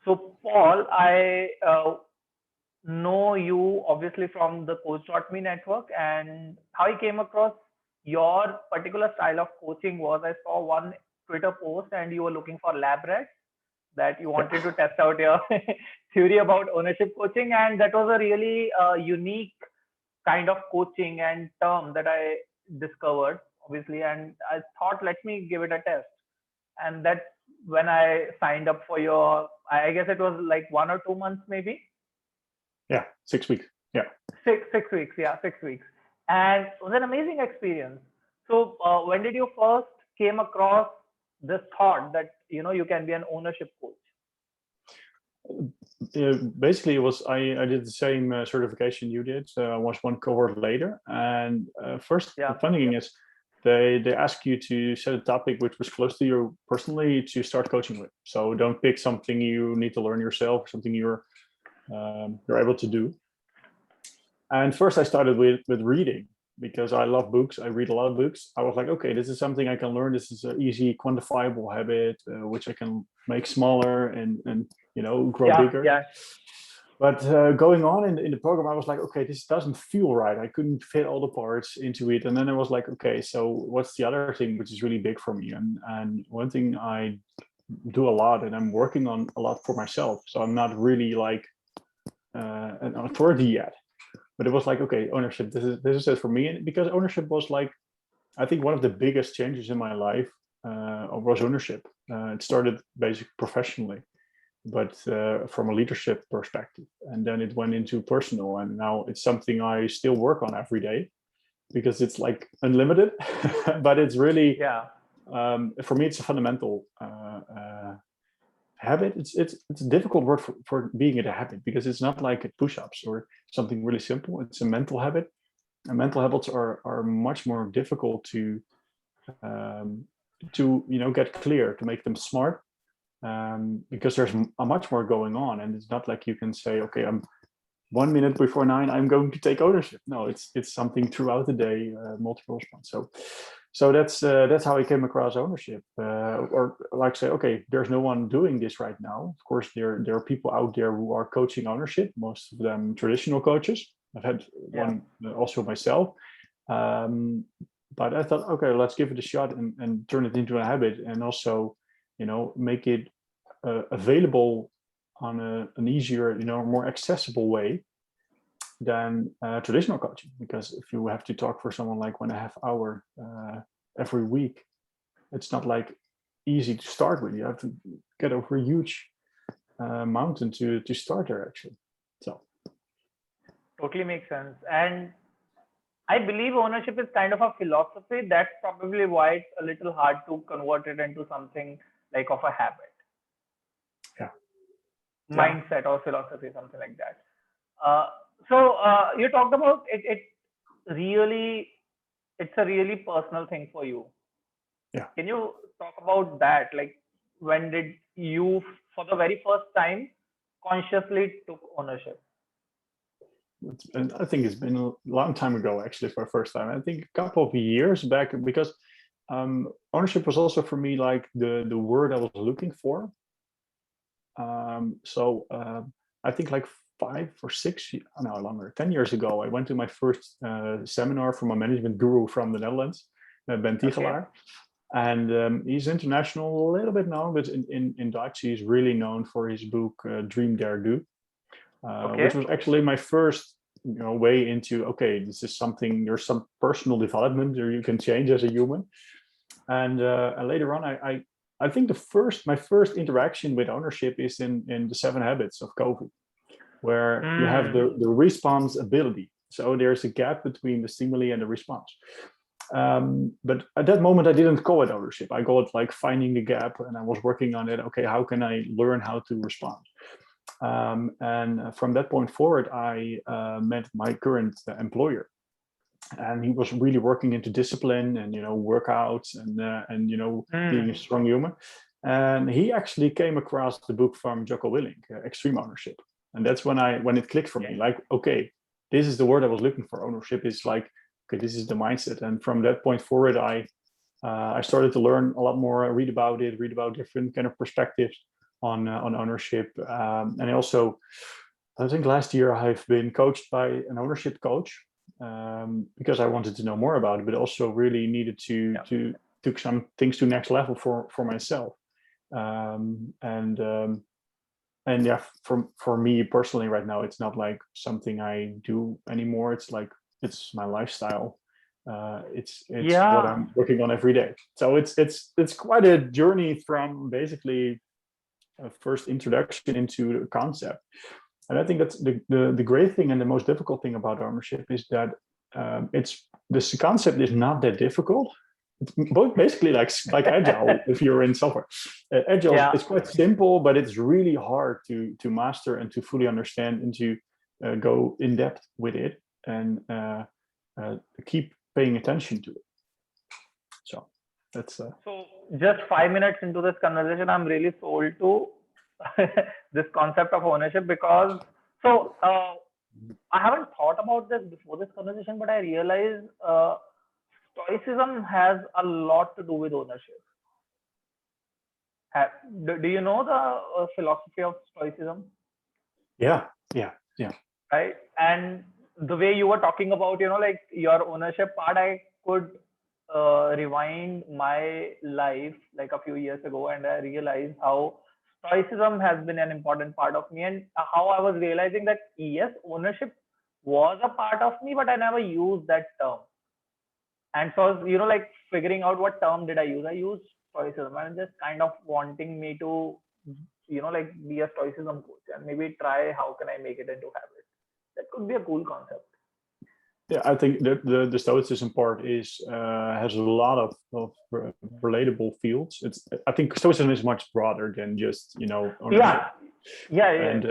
So, Paul, I know you obviously from the Coach.me network, and how I came across your particular style of coaching was I saw one Twitter post, and you were looking for lab rats that you Yeah. wanted to test out your theory about ownership coaching, and that was a really unique kind of coaching and term that I discovered, obviously, and I thought, let me give it a test. And that's when I signed up for your, I guess it was like 1 or 2 months, maybe Yeah. 6 weeks. Yeah. 6 weeks, yeah, 6 weeks, and it was an amazing experience. So, when did you first came across this thought that you can be an ownership coach? Basically, it was I did the same certification you did. So I was one cohort later, and first the Yeah, funny thing is they ask you to set a topic which was close to you personally to start coaching with. So don't pick something you need to learn yourself, something you're able to do. And first I started with reading because I love books. I read a lot of books. I was like, okay, this is something I can learn. This is an easy, quantifiable habit which I can make smaller and grow yeah, bigger. yeah. But going on in the program, I was like, okay, this doesn't feel right. I couldn't fit all the parts into it. And then I was like, okay, so what's the other thing which is really big for me? And one thing I do a lot, and I'm working on a lot for myself. So I'm not really like an authority yet. But it was like, okay, ownership. This is it for me, and because ownership was like, I think one of the biggest changes in my life was ownership. It started basically professionally, but from a leadership perspective, and then it went into personal, and now it's something I still work on every day because it's like unlimited, but it's really Yeah. for me it's a fundamental habit. It's a difficult word for being it a habit because it's not like push-ups or something really simple. It's a mental habit, and mental habits are much more difficult um, to get clear, to make them smart, because there's much more going on, and it's not like you can say, okay, I'm 1 minute before 9 I'm going to take ownership. No, it's something throughout the day, multiple response. So that's how I came across ownership, or like say, okay, there's no one doing this right now. Of course, there are people out there who are coaching ownership, most of them traditional coaches. I've had Yeah. one also myself, um, but I thought, okay, let's give it a shot and turn it into a habit, and also make it available on an easier, more accessible way than traditional coaching. Because if you have to talk for someone like 1.5 hour every week, it's not like easy to start with. You have to get over a huge mountain to start there, actually. So Totally makes sense. And I believe ownership is kind of a philosophy. That's probably why it's a little hard to convert it into something like of a habit, yeah, yeah. mindset, or philosophy, something like that. Uh, so you talked about it. Really, it's a really personal thing for you. Yeah. Can you talk about that? Like, when did you, for the very first time, consciously took ownership? And I think it's been a long time ago, actually, for the first time. I think a couple of years back, because ownership was also for me like the word I was looking for. So I think like 5 or 6, no, longer, 10 years ago, I went to my first seminar from a management guru from the Netherlands, Ben Okay. Tigelaar. And he's international, a little bit known, but in Dutch, he's really known for his book, Dream, Dare, Do, which Okay. was actually my first way into, okay, this is something, there's some personal development or you can change as a human. And later on, I think my first interaction with ownership is in the 7 habits of COVID, where you have Hmm. the response ability. So there's a gap between the stimuli and the response. But at that moment, I didn't call it ownership. I call it like finding the gap, and I was working on it. Okay, how can I learn how to respond? And from that point forward, I met my current employer, and he was really working into discipline and workouts and being a Hmm. strong human. And he actually came across the book from Jocko Willink, Extreme Ownership, and that's when it clicked for me. Okay. Like, okay, this is the word I was looking for. Ownership is like, okay, this is the mindset. And from that point forward, I started to learn a lot more, read about it, read about different kind of perspectives. on ownership, and also I think last year I've been coached by an ownership coach, because I wanted to know more about it, but also really needed to took some things to next level for myself. And yeah, for me personally right now, it's not like something I do anymore. It's like it's my lifestyle. It's what Yeah. I'm working on every day. So it's quite a journey from basically a first introduction into the concept. And I think that's the great thing and the most difficult thing about ownership is that it's this concept is not that difficult. It's both basically like agile if you're in software. Agile Yeah. is quite simple, but it's really hard to master and to fully understand and to go in depth with it and keep paying attention to it. So that's So just 5 minutes into this conversation, I'm really sold to this concept of ownership because I haven't thought about this before this conversation, but I realize Stoicism has a lot to do with ownership. Do you know the philosophy of Stoicism? yeah. Right? And the way you were talking about, like your ownership part, I could rewind my life like a few years ago, and I realized how Stoicism has been an important part of me, and how I was realizing that yes, ownership was a part of me, but I never used that term. And so I was, like figuring out what term did I use. I used Stoicism, and just kind of wanting me to, like be a Stoicism coach and maybe try how can I make it into habit. That could be a cool concept. Yeah, I think the Stoicism part is has a lot of relatable fields. I think Stoicism is much broader than just ownership. Yeah. And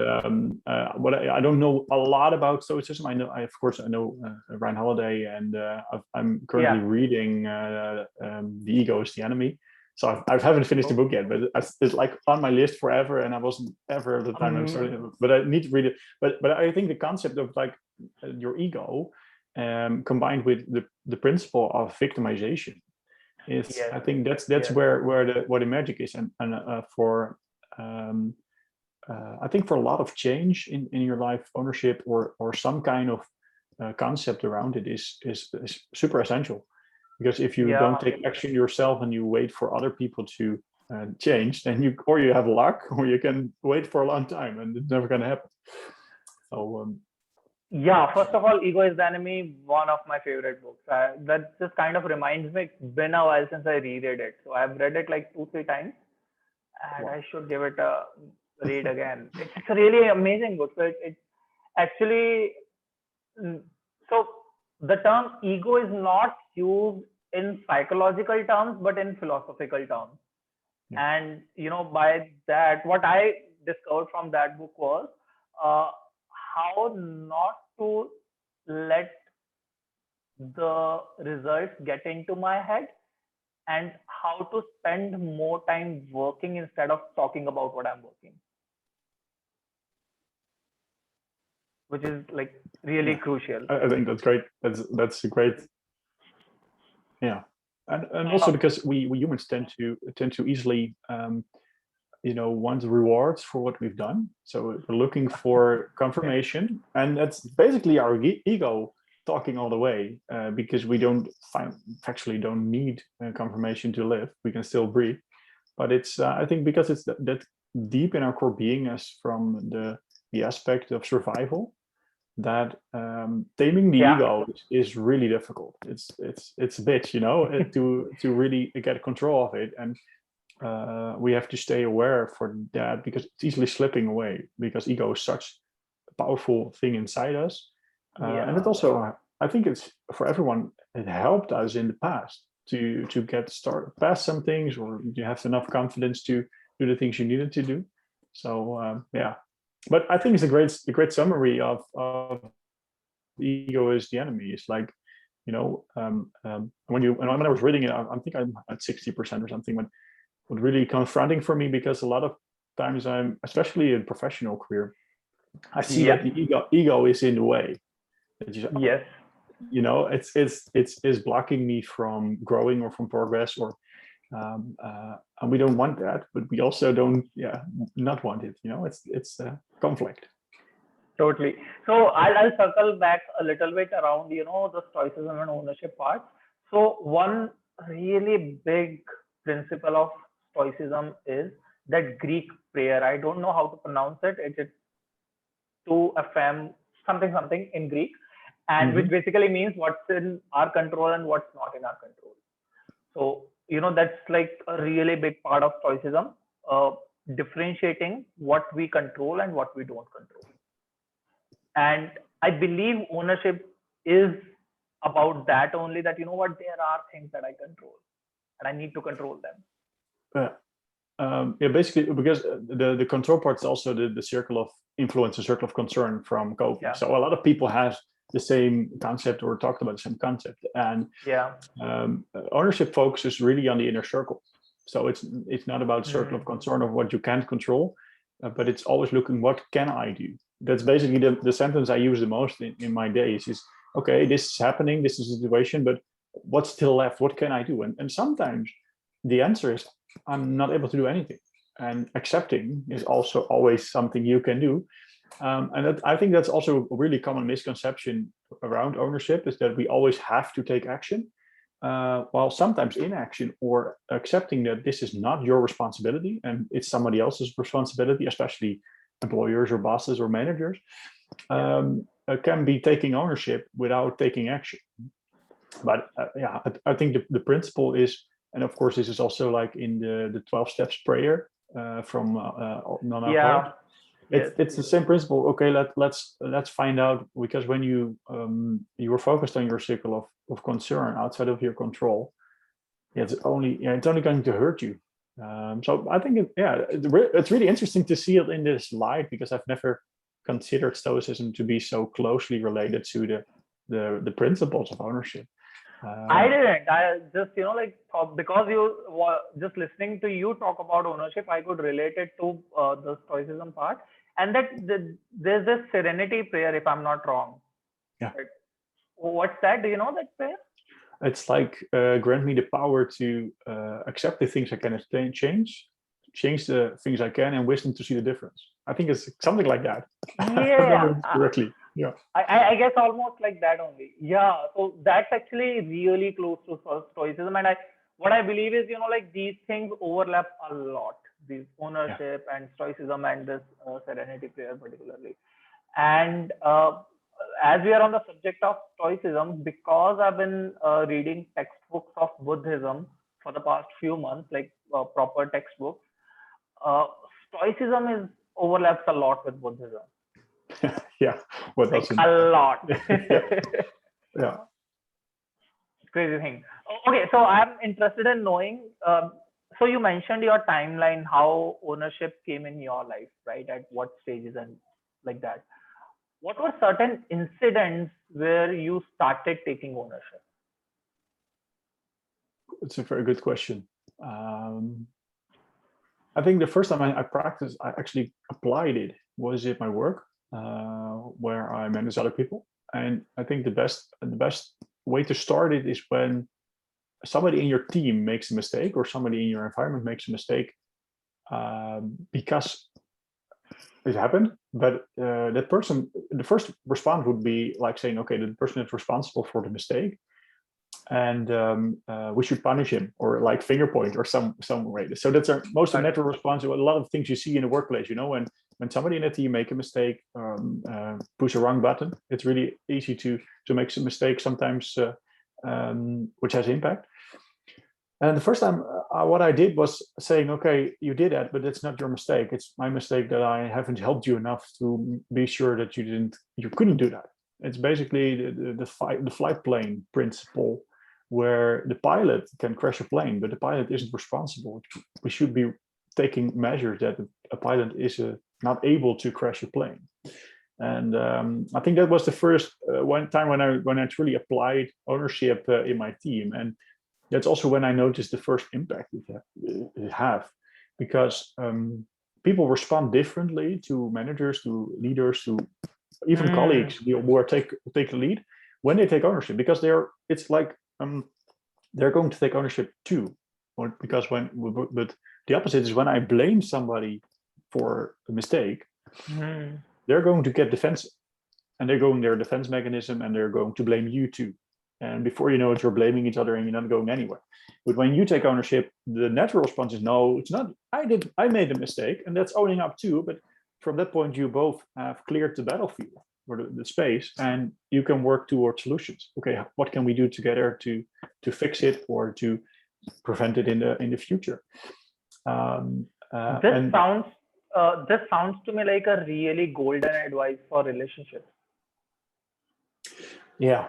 what I don't know a lot about Stoicism. Of course I know Ryan Holiday, and I'm currently reading The Ego is the Enemy. So I haven't finished the book yet, but it's like on my list forever, and I wasn't ever at the time I started. But I need to read it. But I think the concept of like your ego, combined with the principle of victimization, is I think that's where the magic is, and for I think for a lot of change in your life, ownership or some kind of concept around it is super essential. Because if you don't take action yourself and you wait for other people to change, then you have luck, or you can wait for a long time and it's never going to happen. So first of all, Ego is the Enemy, one of my favorite books. That just kind of reminds me, it's been a while since I reread it. So I've read it like 2-3 times, and I should give it a read again. It's a really amazing book. So it actually, so the term ego is not used in psychological terms, but in philosophical terms. And by that, what I discovered from that book was how not to let the results get into my head, and how to spend more time working instead of talking about what I'm working, which is like really crucial. I think that's great. That's a great. Yeah. And also because we humans tend to easily want rewards for what we've done. So we're looking for confirmation, and that's basically our ego talking all the way, because we factually don't need confirmation to live. We can still breathe, but it's I think because it's that deep in our core being, as from the aspect of survival, that taming the ego is really difficult. It's a bitch, to really get control of it, and we have to stay aware for that, because it's easily slipping away, because ego is such a powerful thing inside us. And it also, I think it's for everyone, it helped us in the past to get started past some things, or you have enough confidence to do the things you needed to do. So but I think it's a great summary of the ego is the enemy. It's like, when I was reading it, I think I'm at 60% or something, when was really confronting for me, because a lot of times especially in professional career, I see that the ego is in the way. It's blocking me from growing or from progress, or and we don't want that, but we also don't, not want it. It's a conflict. Totally. So I'll circle back a little bit around, the stoicism and ownership part. So one really big principle of stoicism is that Greek prayer. I don't know how to pronounce it. It's to affirm something something in Greek, and which basically means what's in our control and what's not in our control. So that's like a really big part of stoicism, differentiating what we control and what we don't control. And I believe ownership is about that only, that there are things that I control and I need to control them. Basically, because the control part is also the circle of influence, the circle of concern from Covey. Yeah. So a lot of people have the same concept or talked about the same concept, and ownership focuses really on the inner circle. So it's not about circle of concern of what you can't control, but it's always looking, what can I do? That's basically the sentence I use the most in my days is, okay, this is happening, this is a situation, but what's still left? What can I do? And sometimes the answer is, I'm not able to do anything. And accepting is also always something you can do. And I think that's also a really common misconception around ownership, is that we always have to take action, while sometimes inaction or accepting that this is not your responsibility and it's somebody else's responsibility, especially employers or bosses or managers, can be taking ownership without taking action. But I think the principle is, and of course this is also like in the 12 steps prayer from Non-Judgemental. It's the same principle. Okay, let's find out, because when you were focused on your circle of concern outside of your control, it's only going to hurt you. So I think it's really interesting to see it in this light, because I've never considered Stoicism to be so closely related to the principles of ownership. I didn't. I just because you were just listening to you talk about ownership, I could relate it to the Stoicism part, and that there's this serenity prayer, if I'm not wrong. Yeah. What's that? Do you know that prayer? It's like, grant me the power to accept the things I can change the things I can, and wisdom to see the difference. I think it's something like that. Yeah. Correctly. Yeah. I guess almost like that only. Yeah. So that's actually really close to Stoicism. And what I believe is, these things overlap a lot, these ownership and Stoicism and this serenity prayer particularly. And as we are on the subject of Stoicism, because I've been reading textbooks of Buddhism for the past few months, like proper textbooks, Stoicism overlaps a lot with Buddhism. Yeah, what else? A lot. Yeah. Crazy thing. Okay, so I'm interested in knowing. So you mentioned your timeline, how ownership came in your life, right? At what stages and like that. What were certain incidents where you started taking ownership? It's a very good question. I think the first time I actually applied it was at my work, where I manage other people. And I think the best way to start it is when somebody in your team makes a mistake, or somebody in your environment makes a mistake, because it happened. But that person, the first response would be like saying, okay, the person is responsible for the mistake, and we should punish him, or like finger point, or some way. So that's our most natural response to a lot of things you see in the workplace. When somebody in a team make a mistake, push a wrong button, it's really easy to make some mistakes sometimes, which has impact. And the first time, what I did was saying, okay, you did that, but it's not your mistake. It's my mistake that I haven't helped you enough to be sure that you couldn't do that. It's basically the flight plane principle, where the pilot can crash a plane, but the pilot isn't responsible. We should be taking measures that a pilot is not able to crash a plane. And I think that was the first one time when I truly applied ownership in my team. And that's also when I noticed the first impact it have, because people respond differently to managers, to leaders, to even colleagues who take the lead when they take ownership, because they're going to take ownership too. because but the opposite is when I blame somebody for a mistake, they're going to get defensive, and they're going their defense mechanism, and they're going to blame you too. And before you know it, you're blaming each other, and you're not going anywhere. But when you take ownership, the natural response is, no, it's not. I made a mistake, and that's owning up too. But from that point, you both have cleared the battlefield or the space, and you can work towards solutions. Okay, what can we do together to fix it or to prevent it in the future? This sounds this sounds to me like a really golden advice for relationships. Yeah.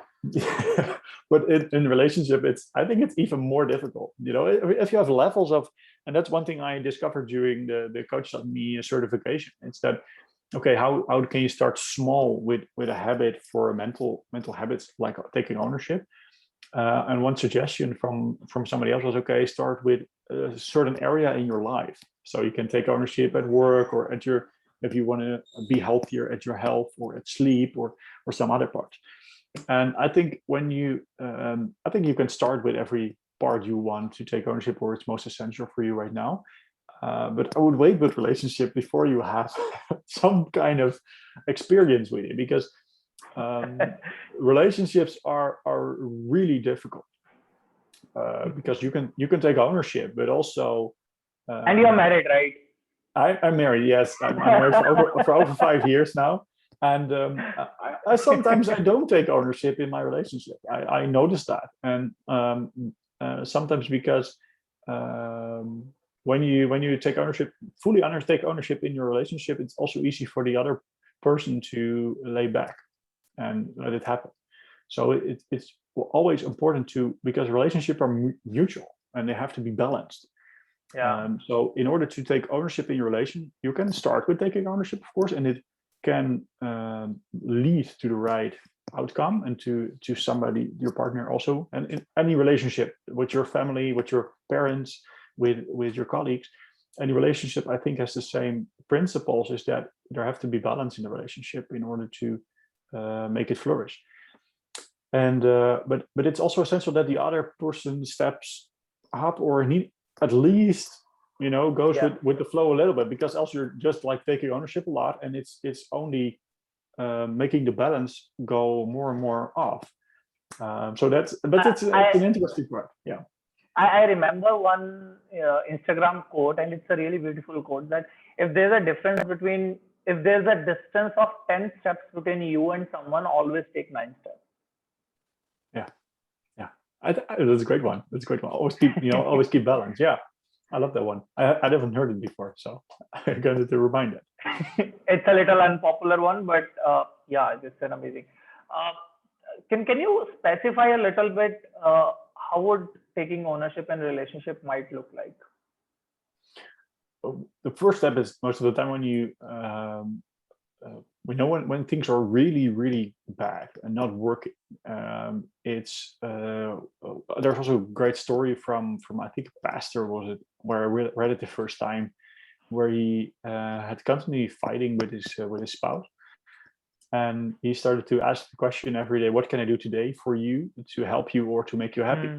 But in relationship, I think it's even more difficult. If you have levels of, and that's one thing I discovered during the Coach Taught Me certification. It's that, okay, how can you start small with a habit for mental habits like taking ownership? And one suggestion from somebody else was, okay, start with a certain area in your life. So you can take ownership at work, or if you want to be healthier, at your health, or at sleep, or some other parts. And I think you can start with every part you want to take ownership, or it's most essential for you right now. But I would wait with relationship before you have some kind of experience with it, because relationships are really difficult, because you can take ownership, but also. And you're married, right? I'm married. Yes, I'm married for over 5 years now. And I sometimes I don't take ownership in my relationship. I notice that, and sometimes because when you take ownership, take ownership in your relationship, it's also easy for the other person to lay back and let it happen. So it's always important because relationships are mutual and they have to be balanced. Yeah. So in order to take ownership in your relation, you can start with taking ownership, of course, and it can lead to the right outcome and to somebody, your partner also, and in any relationship with your family, with your parents, with your colleagues. Any relationship, I think, has the same principles, is that there have to be balance in the relationship in order to make it flourish. And but it's also essential that the other person steps up, or at least goes with the flow a little bit, because else you're just like taking ownership a lot, and it's only making the balance go more and more off. So it's an interesting part. Yeah. I remember one Instagram quote, and it's a really beautiful quote, that if there's a distance of 10 steps between you and someone, always take 9 steps. Yeah. That's a great one. Always keep balance. Yeah. I love that one. I haven't heard it before, so I got to remind it. It's a little unpopular one, but yeah, it's an amazing. Can you specify a little bit how would taking ownership in relationship might look like? The first step is, most of the time, when you we know when things are really, really bad and not working. It's there's also a great story from I think a pastor, was it, where I read it the first time, where he had constantly fighting with his spouse, and he started to ask the question every day, what can I do today for you to help you or to make you happy?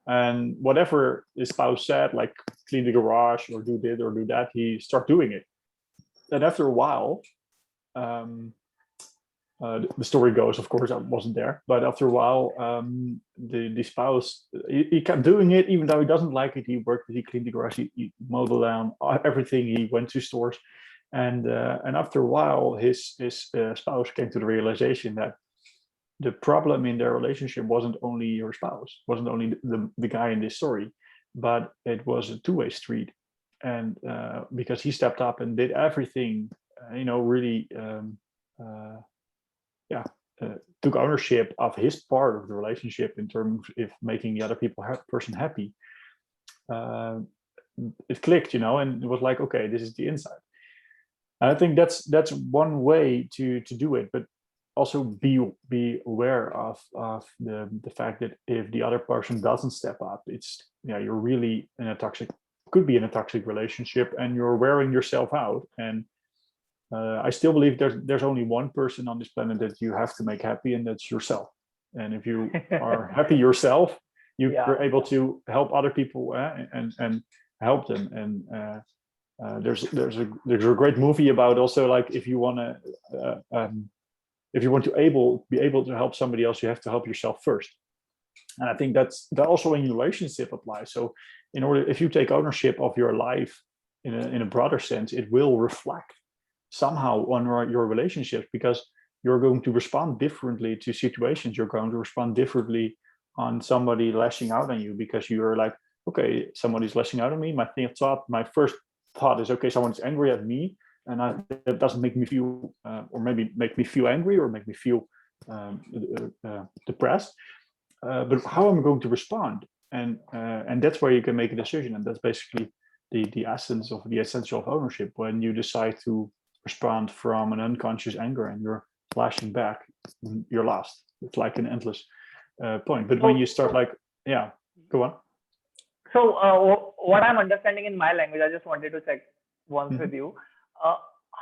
And whatever his spouse said, like clean the garage or do this or do that, he started doing it. And after a while, the story goes, of course, I wasn't there, but after a while, the spouse, he kept doing it, even though he doesn't like it. He worked, he cleaned the garage, he mowed the lawn, everything. He went to stores, and after a while, his spouse came to the realization that the problem in their relationship wasn't only her spouse, wasn't only the guy in this story, but it was a two-way street. And because he stepped up and did everything, really, took ownership of his part of the relationship in terms of making the other person happy. It clicked, and it was like, okay, this is the inside. And I think that's one way to do it, but also be aware of the fact that if the other person doesn't step up, you're really could be in a toxic relationship, and you're wearing yourself out. And I still believe there's only one person on this planet that you have to make happy, and that's yourself. And if you are happy yourself, You're able to help other people and help them. And there's a great movie about also, like, if you want to be able to help somebody else, you have to help yourself first. And I think that also in relationship applies. So if you take ownership of your life in a broader sense, it will reflect somehow on your relationships, because you're going to respond differently to situations. You're going to respond differently on somebody lashing out on you, because you're like, okay, somebody's lashing out on me. My first thought is, okay, someone's angry at me, and that doesn't make me feel, or maybe make me feel angry, or make me feel depressed. But how am I going to respond? And that's where you can make a decision, and that's basically the essential of ownership. When you decide to respond from an unconscious anger and you're flashing back, you're lost. It's like an endless point. But when you start, like, go on. So what I'm understanding in my language, I just wanted to check once with you.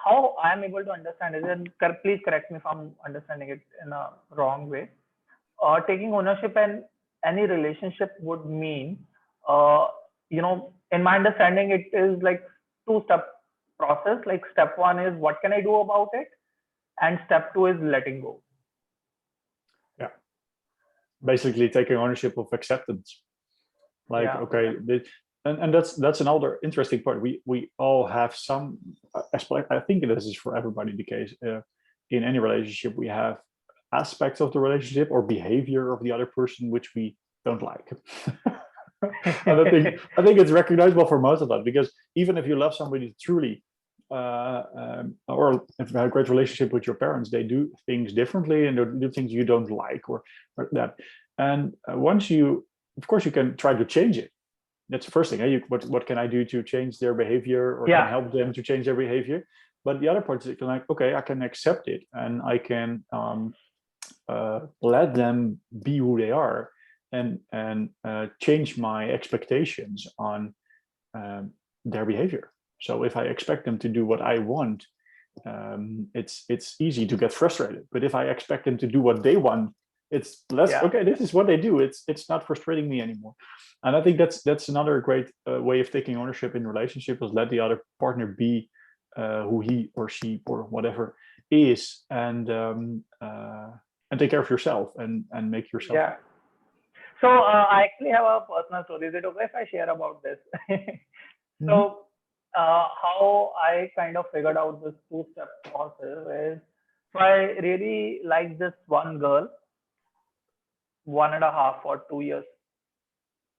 How I'm able to understand is, and please correct me if I'm understanding it in a wrong way. Taking ownership in any relationship would mean, in my understanding, it is like two-step process. Like, step one is, what can I do about it? And step two is letting go. Yeah. Basically taking ownership of acceptance. Like, okay, and that's another interesting part. We all have some, I think this is for everybody the case. In any relationship, we have aspects of the relationship or behavior of the other person which we don't like. And I think it's recognizable for most of us, because even if you love somebody truly, or if you have a great relationship with your parents, they do things differently and do things you don't like, or that. And once of course, you can try to change it. That's the first thing. What can I do to change their behavior, or can help them to change their behavior? But the other part is, like, okay, I can accept it, and I can let them be who they are, and change my expectations on their behavior. So if I expect them to do what I want, it's easy to get frustrated. But if I expect them to do what they want, it's less, okay, this is what they do. It's not frustrating me anymore. And I think that's another great way of taking ownership in relationship, is let the other partner be who he or she or whatever is, and take care of yourself and make yourself. Yeah. So I actually have a personal story. Is it okay if I share about this? So how I kind of figured out this two-step process is, so I really like this one girl 1.5 or 2 years,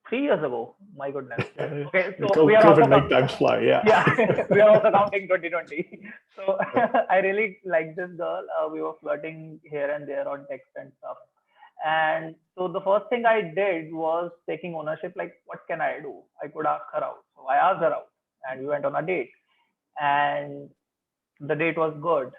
3 years ago. My goodness. Okay, so we are also make times fly. We are also counting 2020. So I really like this girl. We were flirting here and there on text and stuff. And so the first thing I did was taking ownership. Like, what can I do? I could ask her out. So I asked her out, and we went on a date. And the date was good.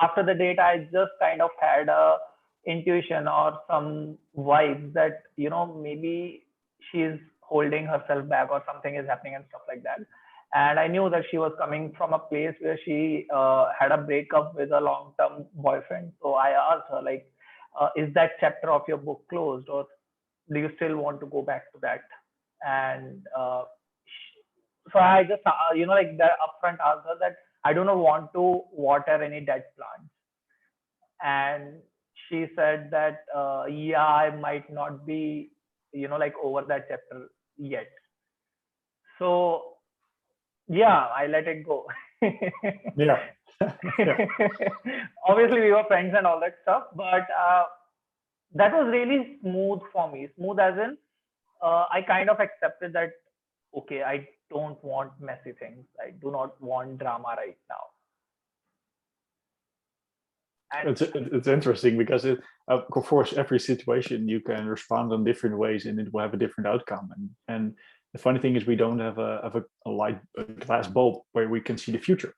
After the date, I just kind of had a intuition or some vibes that, maybe she's holding herself back or something is happening and stuff like that. And I knew that she was coming from a place where she had a breakup with a long-term boyfriend. So I asked her, like, is that chapter of your book closed, or do you still want to go back to that? And so I just, like the upfront answer that I do not want to water any dead plants. And she said that, I might not be, like over that chapter yet. So I let it go. Yeah. Obviously, we were friends and all that stuff, but that was really smooth for me. Smooth as in, I kind of accepted that, okay, I don't want messy things. I do not want drama right now. And it's interesting, because of course, every situation you can respond in different ways, and it will have a different outcome. And the funny thing is, we don't have a glass bulb where we can see the future.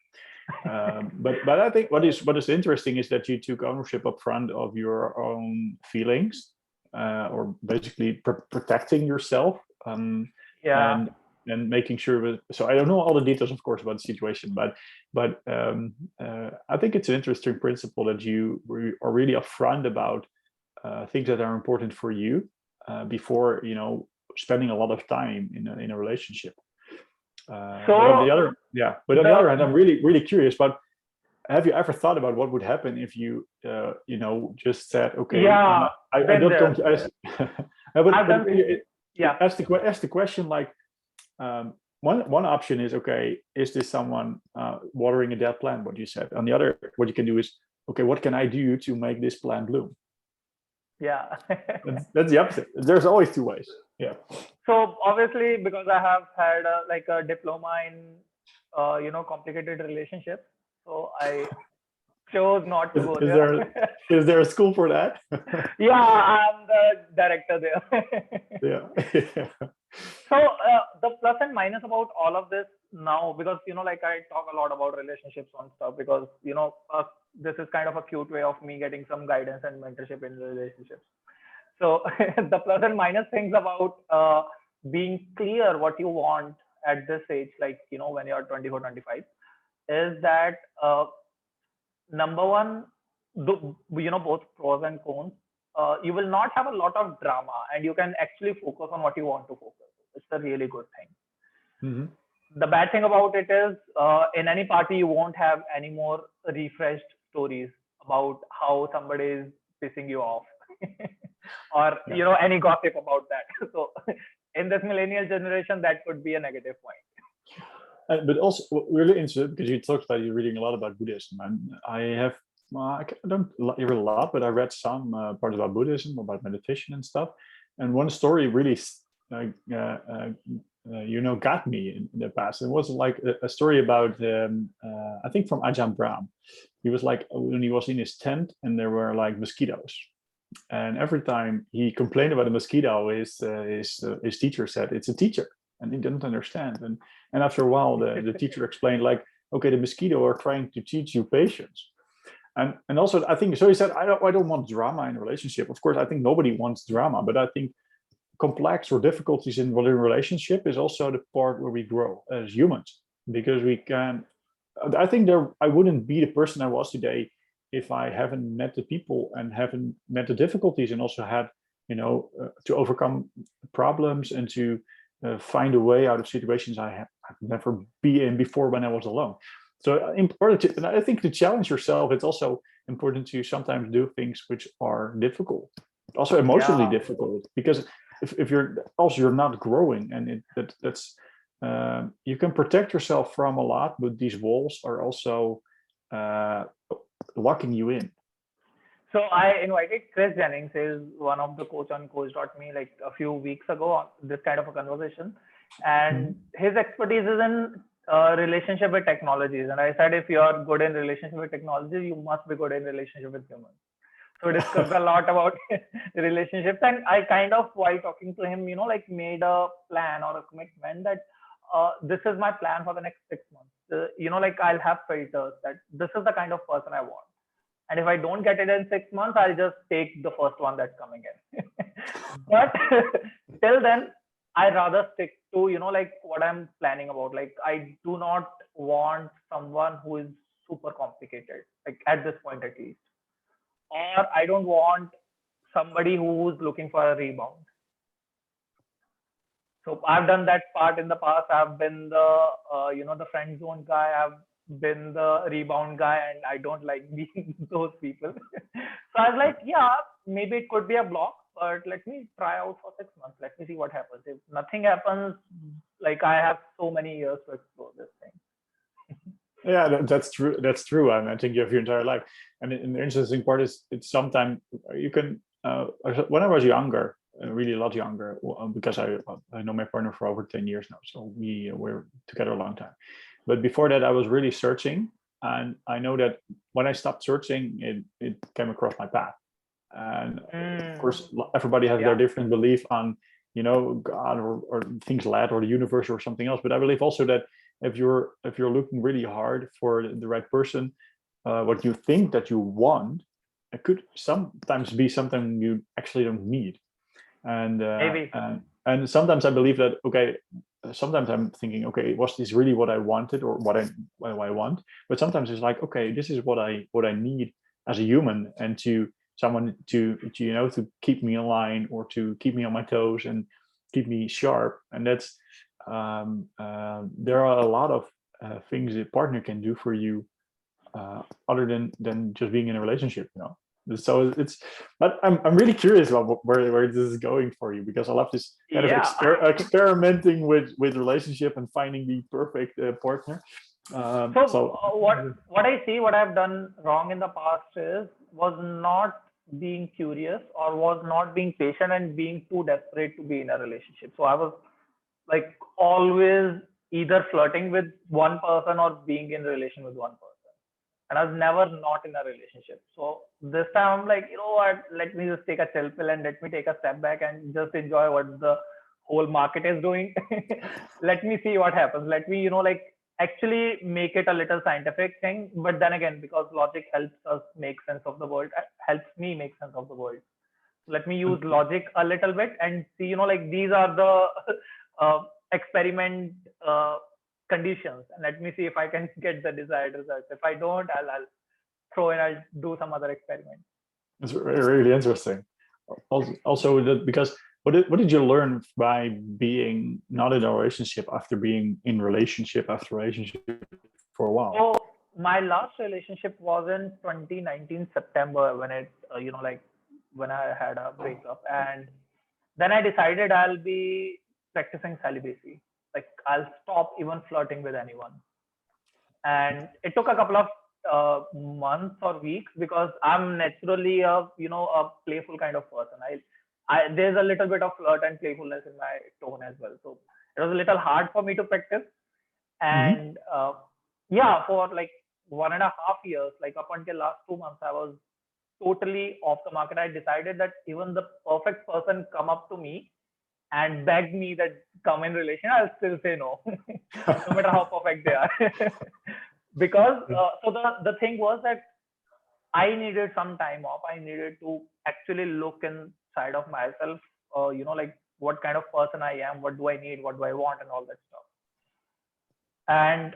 But I think what is interesting is that you took ownership up front of your own feelings, or basically protecting yourself, and making sure. So I don't know all the details, of course, about the situation, but I think it's an interesting principle that you are really upfront about things that are important for you, before, you know, spending a lot of time in a relationship. So But on the other, yeah, but on the other hand, I'm really curious about, have you ever thought about what would happen if you, you know, just said, okay, yeah, I been don't there. going to ask, but I've done, yeah. ask the question like, one option is, okay, is this someone watering a dead plant? What you said. On the other, what you can do is, okay, what can I do to make this plant bloom? Yeah. That's the opposite. There's always two ways. Yeah. So obviously, because I have had like a diploma in, complicated relationships, so I chose not to go Is there. there is there a school for that? Yeah, I'm the director there. Yeah. Yeah. So the plus and minus about all of this now, because like I talk a lot about relationships and stuff, because this is kind of a cute way of me getting some guidance and mentorship in relationships. So the plus and minus things about being clear what you want at this age, like when you're 24, 25, is that number one, both pros and cons. You will not have a lot of drama, and you can actually focus on what you want to focus. It's a really good thing. Mm-hmm. The bad thing about it is, in any party, you won't have any more refreshed stories about how somebody is pissing you off, or Yeah. any gossip about that. So, in this millennial generation, that could be a negative point. But also really interested, because you talked about you reading a lot about Buddhism, and I have, I don't read a lot, but I read some parts about Buddhism, about meditation and stuff. And one story really, got me in the past. It was like a story about, I think from Ajahn Brahm. He was like, when he was in his tent and there were like mosquitoes, and every time he complained about a mosquito, his teacher said it's a teacher, and he didn't understand. And after a while, the teacher explained like, okay, the mosquito are trying to teach you patience. And also I think so. He said, I don't want drama in a relationship. Of course, I think nobody wants drama, but I think complex or difficulties in a relationship is also the part where we grow as humans, because we can. I think I wouldn't be the person I was today if I haven't met the people and haven't met the difficulties, and also had, to overcome problems and to find a way out of situations I've never been in before when I was alone. So important and I think to challenge yourself, it's also important to sometimes do things which are difficult, also emotionally Yeah. difficult, because if you're not growing, and that's you can protect yourself from a lot, but these walls are also locking you in. So I invited Chris Jennings, is one of the coach on coach.me, like a few weeks ago on this kind of a conversation. And his expertise is in relationship with technologies. And I said, if you're good in relationship with technology, you must be good in relationship with humans. So we discussed a lot about relationships. And I kind of, while talking to him, like made a plan or a commitment that this is my plan for the next 6 months. Like I'll have filters that this is the kind of person I want. And if I don't get it in 6 months, I'll just take the first one that's coming in. But till then, I rather stick to, like what I'm planning about. Like I do not want someone who is super complicated, like at this point at least. Or I don't want somebody who's looking for a rebound. So I've done that part in the past. I've been the friend zone guy. I've been the rebound guy, and I don't like being those people. So I was like, yeah, maybe it could be a block, but let me try out for 6 months. Let me see what happens. If nothing happens, like I have so many years to explore this thing. Yeah, that's true. That's true. I think you have your entire life. And the interesting part is, it's sometimes you can. When I was younger, really a lot younger, because I know my partner for over 10 years now, so we're together a long time. But before that, I was really searching, and I know that when I stopped searching, it came across my path. And of course, everybody has their different belief on, God or things like or the universe or something else. But I believe also that if you're looking really hard for the right person, what you think that you want, it could sometimes be something you actually don't need. And Maybe. and sometimes I believe that, okay, sometimes I'm thinking, okay, was this really what I wanted or what I want? But sometimes it's like, okay, this is what I need as a human, and to someone to keep me in line or to keep me on my toes and keep me sharp. And that's there are a lot of things a partner can do for you other than just being in a relationship, So but I'm really curious about where this is going for you, because I love this kind of experimenting with relationship and finding the perfect partner. What I see, what I've done wrong in the past was not being curious, or was not being patient and being too desperate to be in a relationship. So I was like always either flirting with one person or being in relation with one person, and I was never not in a relationship. So this time I'm like, you know what, let me just take a chill pill and let me take a step back and just enjoy what the whole market is doing. Let me see what happens. Let me, like actually make it a little scientific thing. But then again, because logic helps us make sense of the world, helps me make sense of the world. Let me use logic a little bit and see, like these are the experiment conditions, and let me see if I can get the desired results. If I don't, I'll throw in, I'll do some other experiment. It's really interesting. Also, because what did you learn by being not in a relationship after being in relationship after relationship for a while? So my last relationship was in 2019 September, when it when I had a breakup, and then I decided I'll be practicing celibacy. Like I'll stop even flirting with anyone. And it took a couple of months or weeks, because I'm naturally a playful kind of person. There's a little bit of flirt and playfulness in my tone as well. So it was a little hard for me to practice. And for like 1.5 years, like up until last 2 months, I was totally off the market. I decided that even the perfect person come up to me and beg me that come in relation, I'll still say no, no matter how perfect they are. Because so the thing was that I needed some time off. I needed to actually look inside of myself, like what kind of person I am, what do I need, what do I want, and all that stuff. And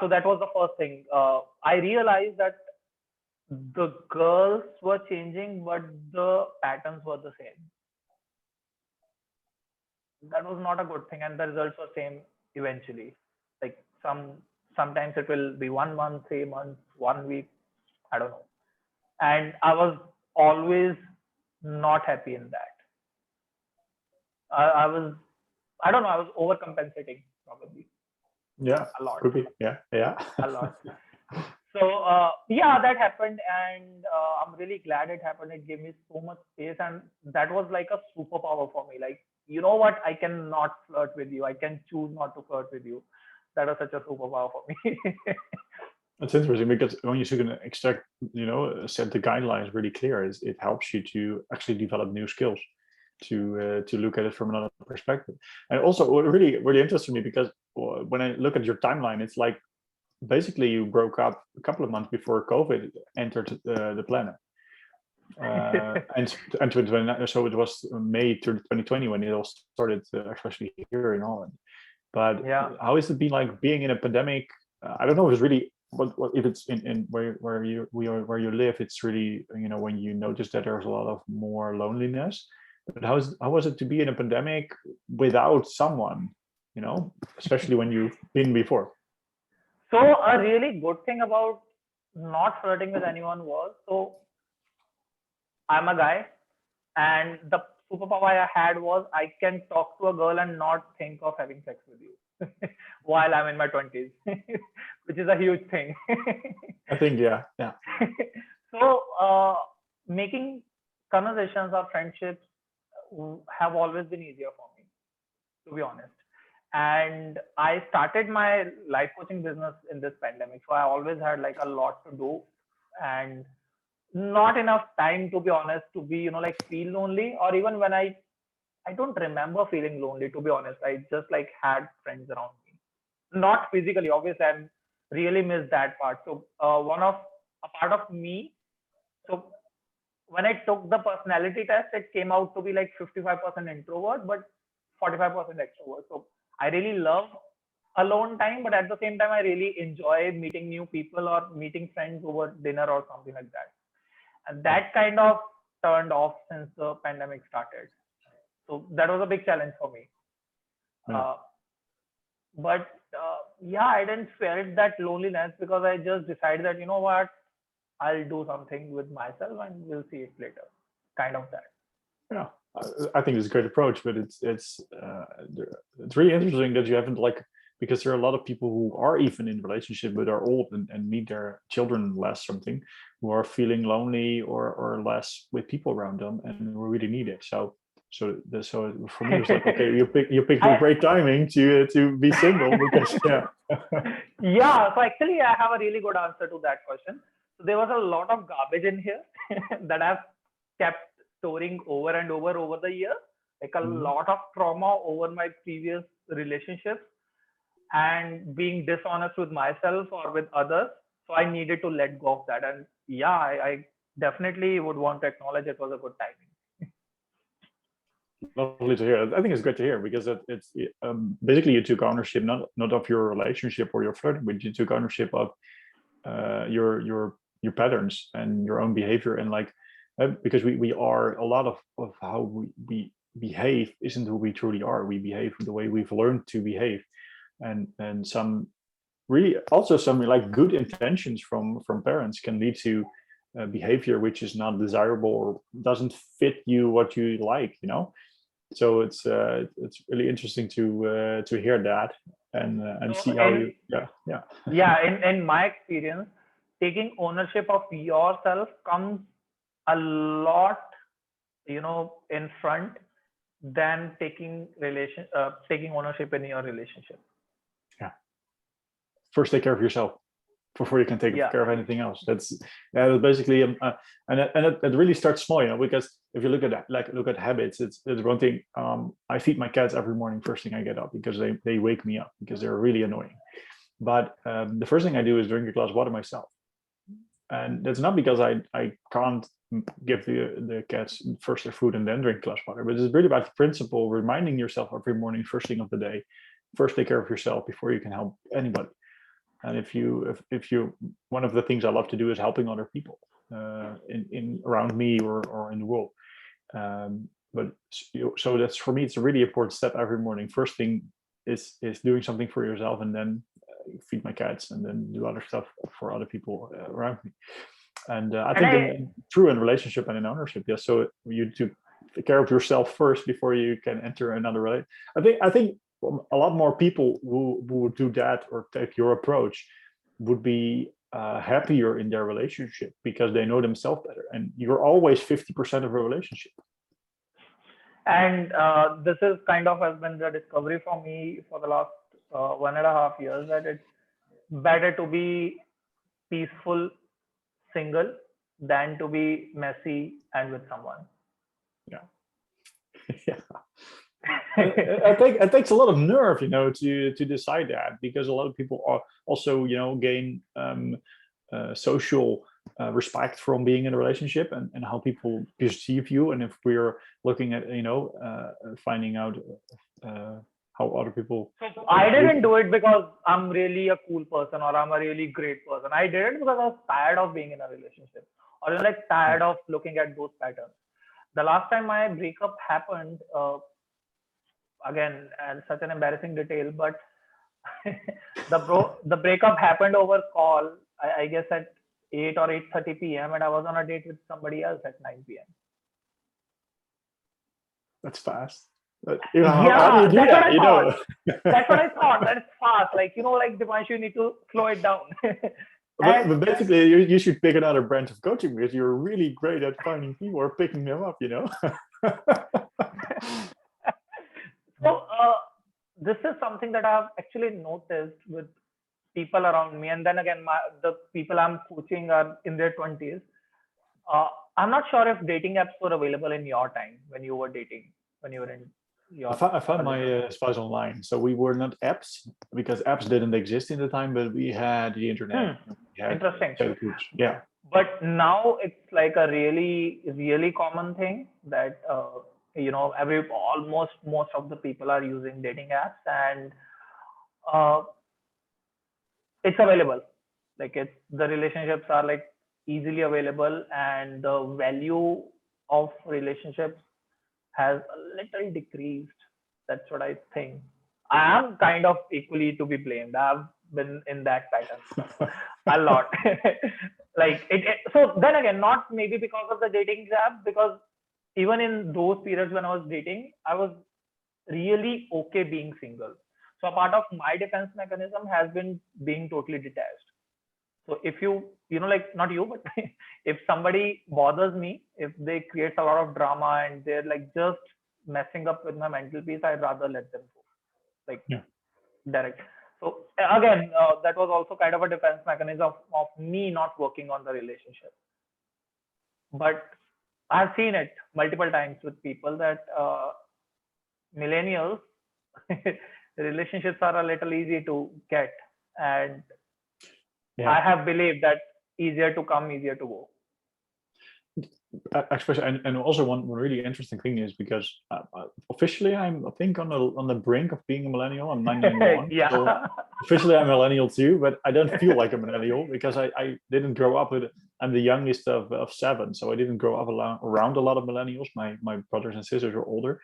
so that was the first thing. I realized that the girls were changing, but the patterns were the same. That was not a good thing, and the results were same eventually. Like sometimes it will be 1 month, 3 months, 1 week, I don't know. And I was always not happy in that. I was, I don't know, I was overcompensating probably. Yeah, a lot. could be. Yeah. A lot. So that happened, and I'm really glad it happened. It gave me so much space, and that was like a superpower for me. Like, you know what? I cannot flirt with you. I can choose not to flirt with you. That was such a superpower for me. That's interesting, because when you can extract, set the guidelines really clear, it helps you to actually develop new skills, to look at it from another perspective. And also, what really interested me, because when I look at your timeline, it's like basically you broke up a couple of months before COVID entered the planet. So it was May 2020 when it all started, especially here in Holland. But how has it been like being in a pandemic? I don't know if it's really what if it's in where you live. It's really, when you notice that there's a lot of more loneliness. But how was it to be in a pandemic without someone? Especially when you've been before. So a really good thing about not flirting with anyone was, so I'm a guy, and the superpower I had was I can talk to a girl and not think of having sex with you while I'm in my 20s, which is a huge thing. I think, yeah. So making conversations or friendships have always been easier for me, to be honest. And I started my life coaching business in this pandemic, so I always had like a lot to do, and not enough time, to be honest, to be like feel lonely. Or even when I don't remember feeling lonely, to be honest. I just like had friends around me, not physically, obviously. I really miss that part. So a part of me, so when I took the personality test, it came out to be like 55% introvert but 45% extrovert. So I really love alone time, but at the same time I really enjoy meeting new people or meeting friends over dinner or something like that. and that kind of turned off since the pandemic started. So that was a big challenge for me. Yeah. But yeah, I didn't feel that loneliness because I just decided that, you know what, I'll do something with myself and we'll see it later. Kind of that. Yeah, I think it's a great approach, but it's really interesting that you haven't, like, because there are a lot of people who are even in relationship but are old and need their children less, something, who are feeling lonely or less with people around them and who really need it. So for me, it's like, okay, you picked a great timing to be single because yeah. Yeah, so actually I have a really good answer to that question. So there was a lot of garbage in here that I've kept storing over and over the year, like a lot of trauma over my previous relationships and being dishonest with myself or with others. So I needed to let go of that. And yeah, I definitely would want to acknowledge it was a good timing. Lovely to hear. I think it's great to hear because it's basically you took ownership not of your relationship or your flirting, but you took ownership of your patterns and your own behavior, and like because we are a lot of how we behave isn't who we truly are. We behave the way we've learned to behave, and some really also some like good intentions from parents can lead to behavior which is not desirable or doesn't fit you what you like, you know. So it's really interesting to hear that and see how you in my experience, taking ownership of yourself comes a lot, you know, in front than taking ownership in your relationship. Yeah, first take care of yourself before you can take care of anything else. That's basically and it really starts small, you know, because if you look at habits, it's one thing. I feed my cats every morning first thing I get up because they wake me up because they're really annoying. But the first thing I do is drink a glass of water myself, and that's not because I can't give the cats first their food and then drink a glass of water, but it's really about the principle, reminding yourself every morning, first thing of the day, first take care of yourself before you can help anybody. And if you one of the things I love to do is helping other people in around me or in the world. But so that's, for me, it's a really important step every morning. First thing is doing something for yourself, and then feed my cats, and then do other stuff for other people around me. And I think true in relationship and in ownership, yes. So you to take care of yourself first before you can enter another relationship. I think a lot more people who would do that or take your approach would be happier in their relationship because they know themselves better. And you're always 50% of a relationship. And this is kind of has been the discovery for me for the last 1.5 years, that it's better to be peaceful single than to be messy and with someone. Yeah. Yeah. I think it takes a lot of nerve, you know, to decide that, because a lot of people are also, you know, gain social respect from being in a relationship and how people perceive you. And if we're looking at, you know, finding out how other people. So I didn't do it because I'm really a cool person or I'm a really great person. I did it because I was tired of being in a relationship, or like tired of looking at those patterns. The last time my breakup happened, again, and such an embarrassing detail, but the breakup happened over call, I guess at 8 or 8:30 p.m. and I was on a date with somebody else at 9 p.m. That's fast. How do you do that? You know, that's what I thought. That's fast. Like, you know, like Dipanshu, you need to slow it down. But basically, you should pick another branch of coaching because you're really great at finding people or picking them up, you know. So this is something that I've actually noticed with people around me. And then again, the people I'm coaching are in their 20s. I'm not sure if dating apps were available in your time when you were dating, when you were in your. I found my spouse online. So we were not apps because apps didn't exist in the time, but we had the internet. We had Interesting. Yeah. But now it's like a really, really common thing that, you know, almost most of the people are using dating apps, and it's available. Like the relationships are like easily available, and the value of relationships has a little decreased. That's what I think. I am kind of equally to be blamed. I've been in that pattern a lot. Like so then again, not maybe because of the dating app, because even in those periods when I was dating, I was really okay being single. So a part of my defense mechanism has been being totally detached. So if like not you, but if somebody bothers me, if they create a lot of drama and they're like just messing up with my mental peace, I'd rather let them go. Like Yeah. direct. So again, that was also kind of a defense mechanism of me not working on the relationship. But I've seen it multiple times with people that millennials relationships are a little easy to get, and Yeah. I have believed that easier to come, easier to go. Especially, and also one really interesting thing is because officially I'm, I think, on the brink of being a millennial. I'm 991. Yeah. So officially I'm a millennial too, but I don't feel like a millennial because I didn't grow up with. I'm the youngest of 7, so I didn't grow up around a lot of millennials. My brothers and sisters are older.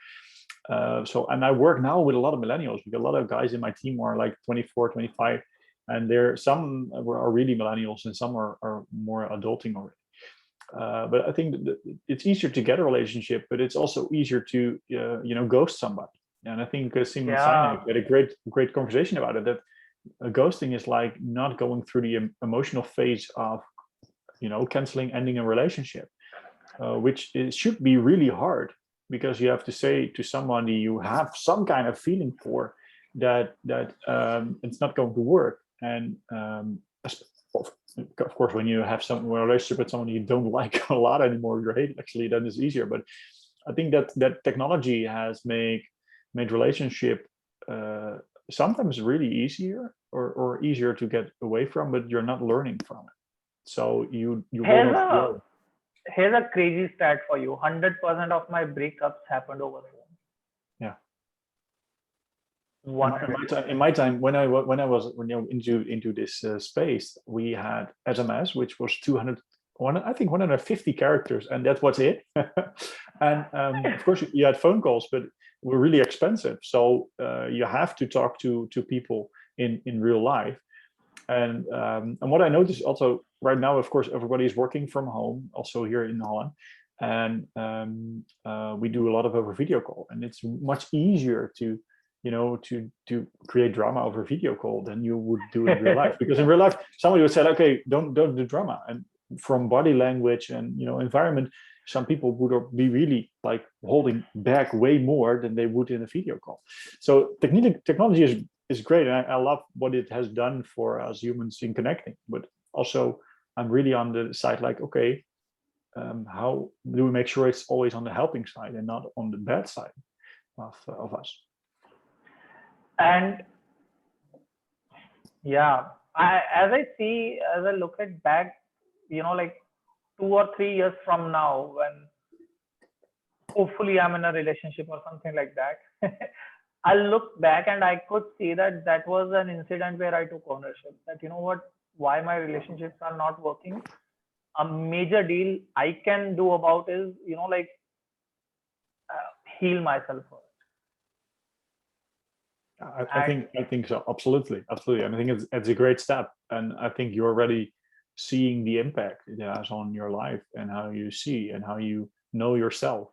And I work now with a lot of millennials because a lot of guys in my team are like 24, 25, and some are really millennials and some are more adulting already. But I think that it's easier to get a relationship, but it's also easier to ghost somebody. And I think Simon Sinek had a great conversation about it. That ghosting is like not going through the emotional phase of canceling, ending a relationship, which should be really hard because you have to say to somebody you have some kind of feeling for that it's not going to work. And of course, when you have a relationship with someone you don't like a lot anymore, you hate actually, then it's easier. But I think that technology has made relationship sometimes really easier or easier to get away from, but you're not learning from it. So you will not grow. Here's a crazy stat for you. 100% of my breakups happened over phone. Yeah. 100%. In my time, when I was into this space, we had SMS, which was 150 characters, and that was it. And of course, you had phone calls, but were really expensive. So you have to talk to people in real life. And what I noticed also right now, of course, everybody is working from home, also here in Holland, and we do a lot over video call, and it's much easier to create drama over video call than you would do in real life. Because in real life, somebody would say, okay, don't do drama. And from body language and environment, some people would be really like holding back way more than they would in a video call. So technology is great, and I love what it has done for us humans in connecting. But also, I'm really on the side like, okay, how do we make sure it's always on the helping side and not on the bad side of us? And yeah, as I look at back, like 2 or 3 years from now, when hopefully I'm in a relationship or something like that, I'll look back and I could see that was an incident where I took ownership. That why my relationships are not working. A major deal I can do about is heal myself first. I think so. Absolutely. And I think it's a great step. And I think you're already seeing the impact it has on your life and how you see and how you know yourself,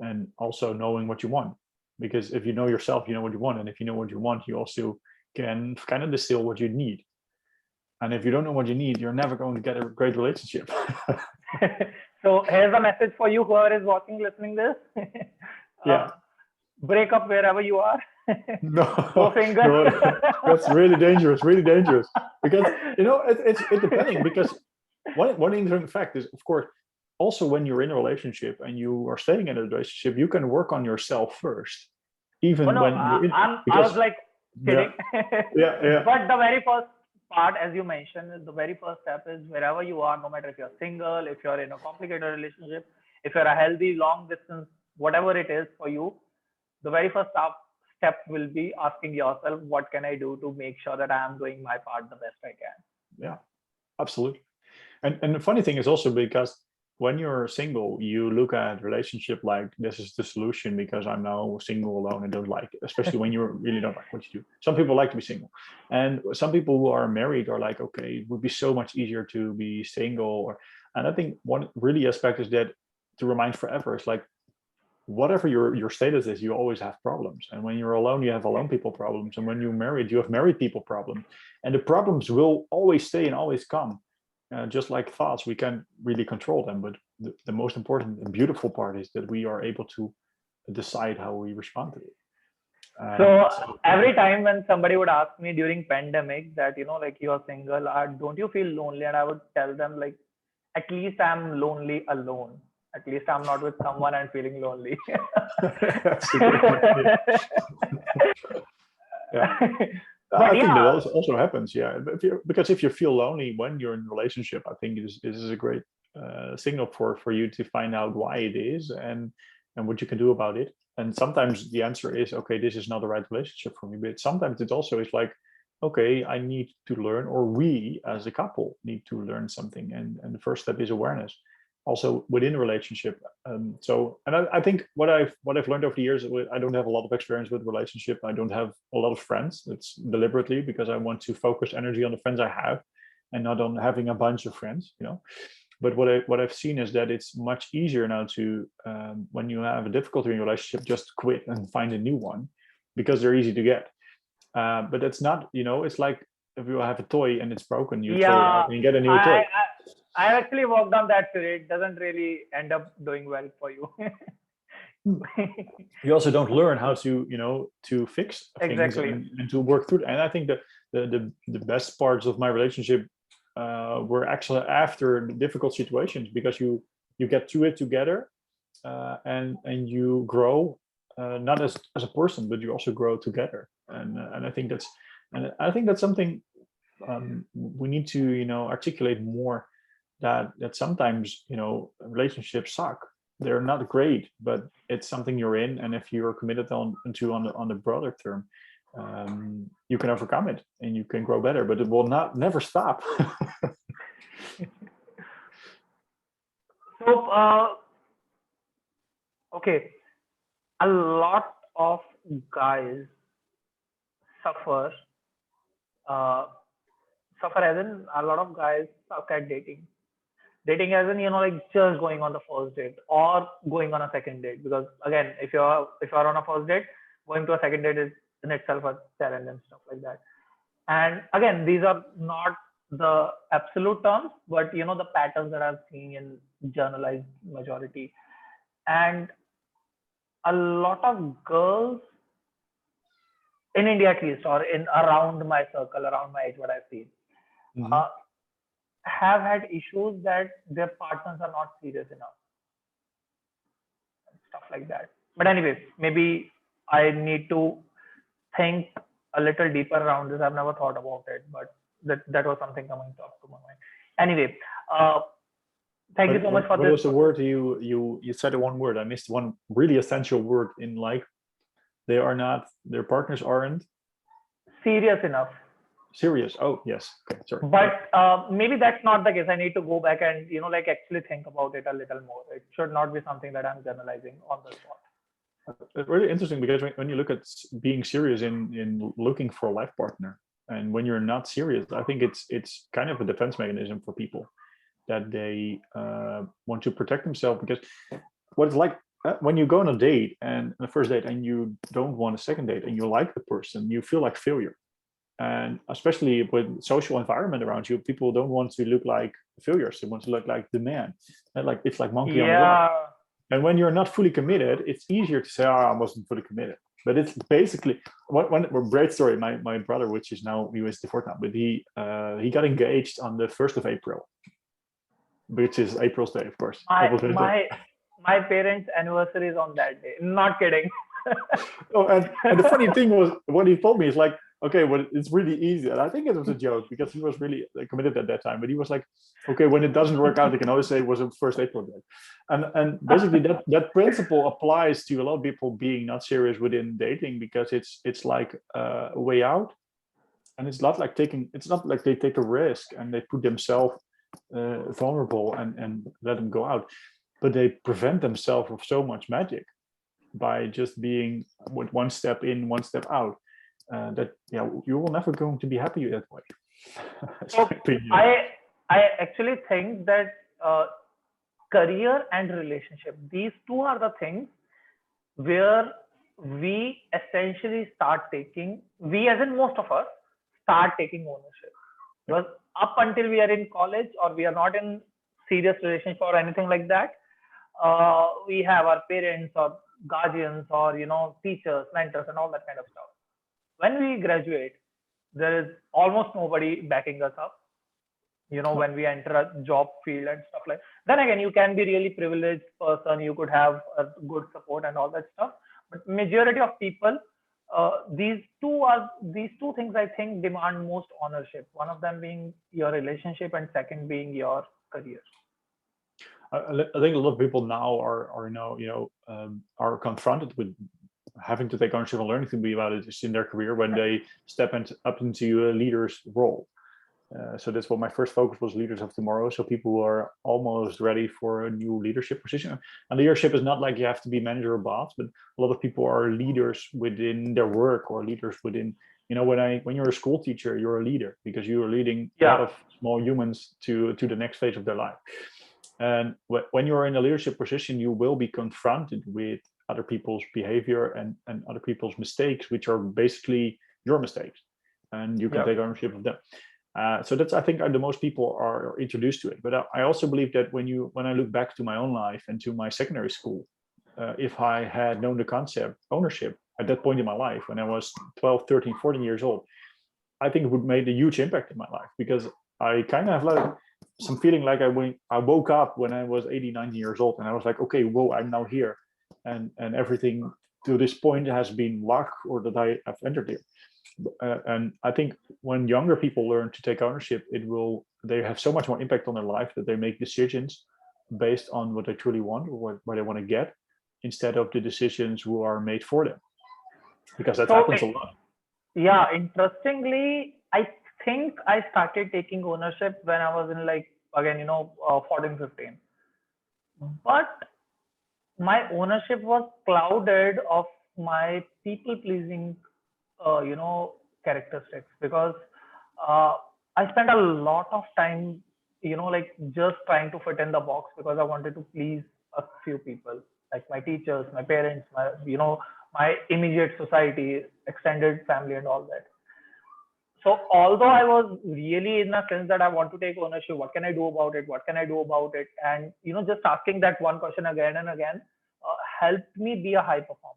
and also knowing what you want. Because if you know yourself, you know what you want. And if you know what you want, you also can kind of distill what you need. And if you don't know what you need, you're never going to get a great relationship. So here's a message for you, whoever is watching, listening this. Yeah. Break up wherever you are. No, Go finger. no, that's really dangerous, because it's depending. Because one interesting fact is, of course, also when you're in a relationship and you are staying in a relationship, you can work on yourself first, even when you're in. I was like kidding. Yeah. But the very first part, as you mentioned, the very first step is wherever you are, no matter if you're single, if you're in a complicated relationship, if you're a healthy long distance, whatever it is for you, the very first step will be asking yourself, what can I do to make sure that I am doing my part the best I can? Yeah, absolutely. And the funny thing is also because when you're single, you look at relationship like this is the solution because I'm now single alone and don't like it, especially when you really don't like what you do. Some people like to be single. And some people who are married are like, okay, it would be so much easier to be single. And I think one really aspect is that to remind forever is like, whatever your status is, you always have problems. And when you're alone, you have alone people problems. And when you're married, you have married people problems. And the problems will always stay and always come. Just like thoughts, we can't really control them. But the most important and beautiful part is that we are able to decide how we respond to it. So every time when somebody would ask me during pandemic that, like you're single, don't you feel lonely? And I would tell them like, at least I'm lonely alone. At least I'm not with someone and feeling lonely. That's a great yeah. I think that also happens, yeah. Because if you feel lonely when you're in a relationship, I think this is a great signal for you to find out why it is and what you can do about it. And sometimes the answer is, okay, this is not the right relationship for me. But sometimes it also is like, okay, I need to learn, or we as a couple need to learn something. And the first step is awareness. Also within a relationship. And I think what I've learned over the years, I don't have a lot of experience with relationship. I don't have a lot of friends. It's deliberately because I want to focus energy on the friends I have and not on having a bunch of friends, But what I've seen is that it's much easier now to, when you have a difficulty in your relationship, just quit and find a new one because they're easy to get. But that's not, it's like if you have a toy and it's broken, you throw it out and you get a new toy. I actually worked on that today. It doesn't really end up doing well for you. You also don't learn how to, to fix things and to work through it. And I think that the best parts of my relationship were actually after the difficult situations, because you get through it together and you grow not as a person, but you also grow together. And I think that's something we need to articulate more. That sometimes relationships suck. They're not great, but it's something you're in, and if you're committed on the broader term, you can overcome it and you can grow better. But it will never stop. So, okay, a lot of guys suffer. Suffer as in a lot of guys suck at dating. Dating as in like just going on the first date or going on a second date, because again, if you're on a first date, going to a second date is in itself a challenge and stuff like that. And again, these are not the absolute terms, but the patterns that I've seen in generalized majority. And a lot of girls in India at least, or in around my circle, around my age, what I've seen, have had issues that their partners are not serious enough, stuff like that. But anyways, maybe I need to think a little deeper around this. I've never thought about it, but that was something coming to my mind. Anyway, thank you so much for this. What was the word you said? One word. I missed one really essential word in like their partners aren't serious enough. Serious. Oh yes. Okay. Sorry. But maybe that's not the case. I need to go back and actually think about it a little more. It should not be something that I'm generalizing on the spot. It's really interesting, because when you look at being serious in looking for a life partner, and when you're not serious, I think it's kind of a defense mechanism for people, that they want to protect themselves. Because what it's like when you go on a date, and the first date, and you don't want a second date, and you like the person, you feel like failure. And especially with social environment around you, people don't want to look like failures. They want to look like the man. And like it's like monkey on the rock. And when you're not fully committed, it's easier to say, I wasn't fully committed. But it's basically one great story. My brother, which is now, he was divorced now, but he got engaged on the 1st of April, which is April's Day, of course. My parents' anniversary is on that day. Not kidding. Oh, and the funny thing was, what he told me is like, okay, well, it's really easy. And I think it was a joke, because he was really committed at that time. But he was like, okay, when it doesn't work out, they can always say it was a 1st April day. And basically that principle applies to a lot of people being not serious within dating, because it's like a way out. And it's not like they take a risk and they put themselves vulnerable and let them go out, but they prevent themselves of so much magic by just being with one step in, one step out. That you will never going to be happy that way. That's So my opinion. I actually think that career and relationship, these two are the things where we essentially start taking, we as in most of us, start taking ownership. Because up until we are in college or we are not in serious relationship or anything like that, we have our parents or guardians or teachers, mentors, and all that kind of stuff. When we graduate, there is almost nobody backing us up. When we enter a job field and stuff like. Then again, you can be really privileged person. You could have a good support and all that stuff. But majority of people, these two things I think demand most ownership. One of them being your relationship, and second being your career. I think a lot of people now are confronted with having to take ownership and learning to be about it in their career when they step up into a leader's role. So that's what my first focus was: leaders of tomorrow. So people who are almost ready for a new leadership position. And leadership is not like you have to be manager or boss, but a lot of people are leaders within their work or leaders within. When you're a school teacher, you're a leader because you are leading a lot of small humans to the next phase of their life. And when you're in a leadership position, you will be confronted with other people's behavior and other people's mistakes, which are basically your mistakes, and you can take ownership of them. So that's, I think, the most people are introduced to it. But I also believe that when I look back to my own life and to my secondary school, if I had known the concept ownership at that point in my life, when I was 12, 13, 14 years old, I think it would made a huge impact in my life, because I kind of have like some feeling like I woke up when I was 80, 90 years old, and I was like, okay, whoa, I'm now here. And everything to this point has been luck, or that I have entered here. And I think when younger people learn to take ownership, they have so much more impact on their life that they make decisions based on what they truly want or what they want to get, instead of the decisions who are made for them, because that happens a lot. Yeah, interestingly, I think I started taking ownership when I was in 14, 15. But my ownership was clouded of my people pleasing characteristics, because I spent a lot of time just trying to fit in the box, because I wanted to please a few people, like my teachers, my parents, my immediate society, extended family, and all that. So although I was really in a sense that I want to take ownership, what can I do about it? What can I do about it? And just asking that one question again and again helped me be a high performer.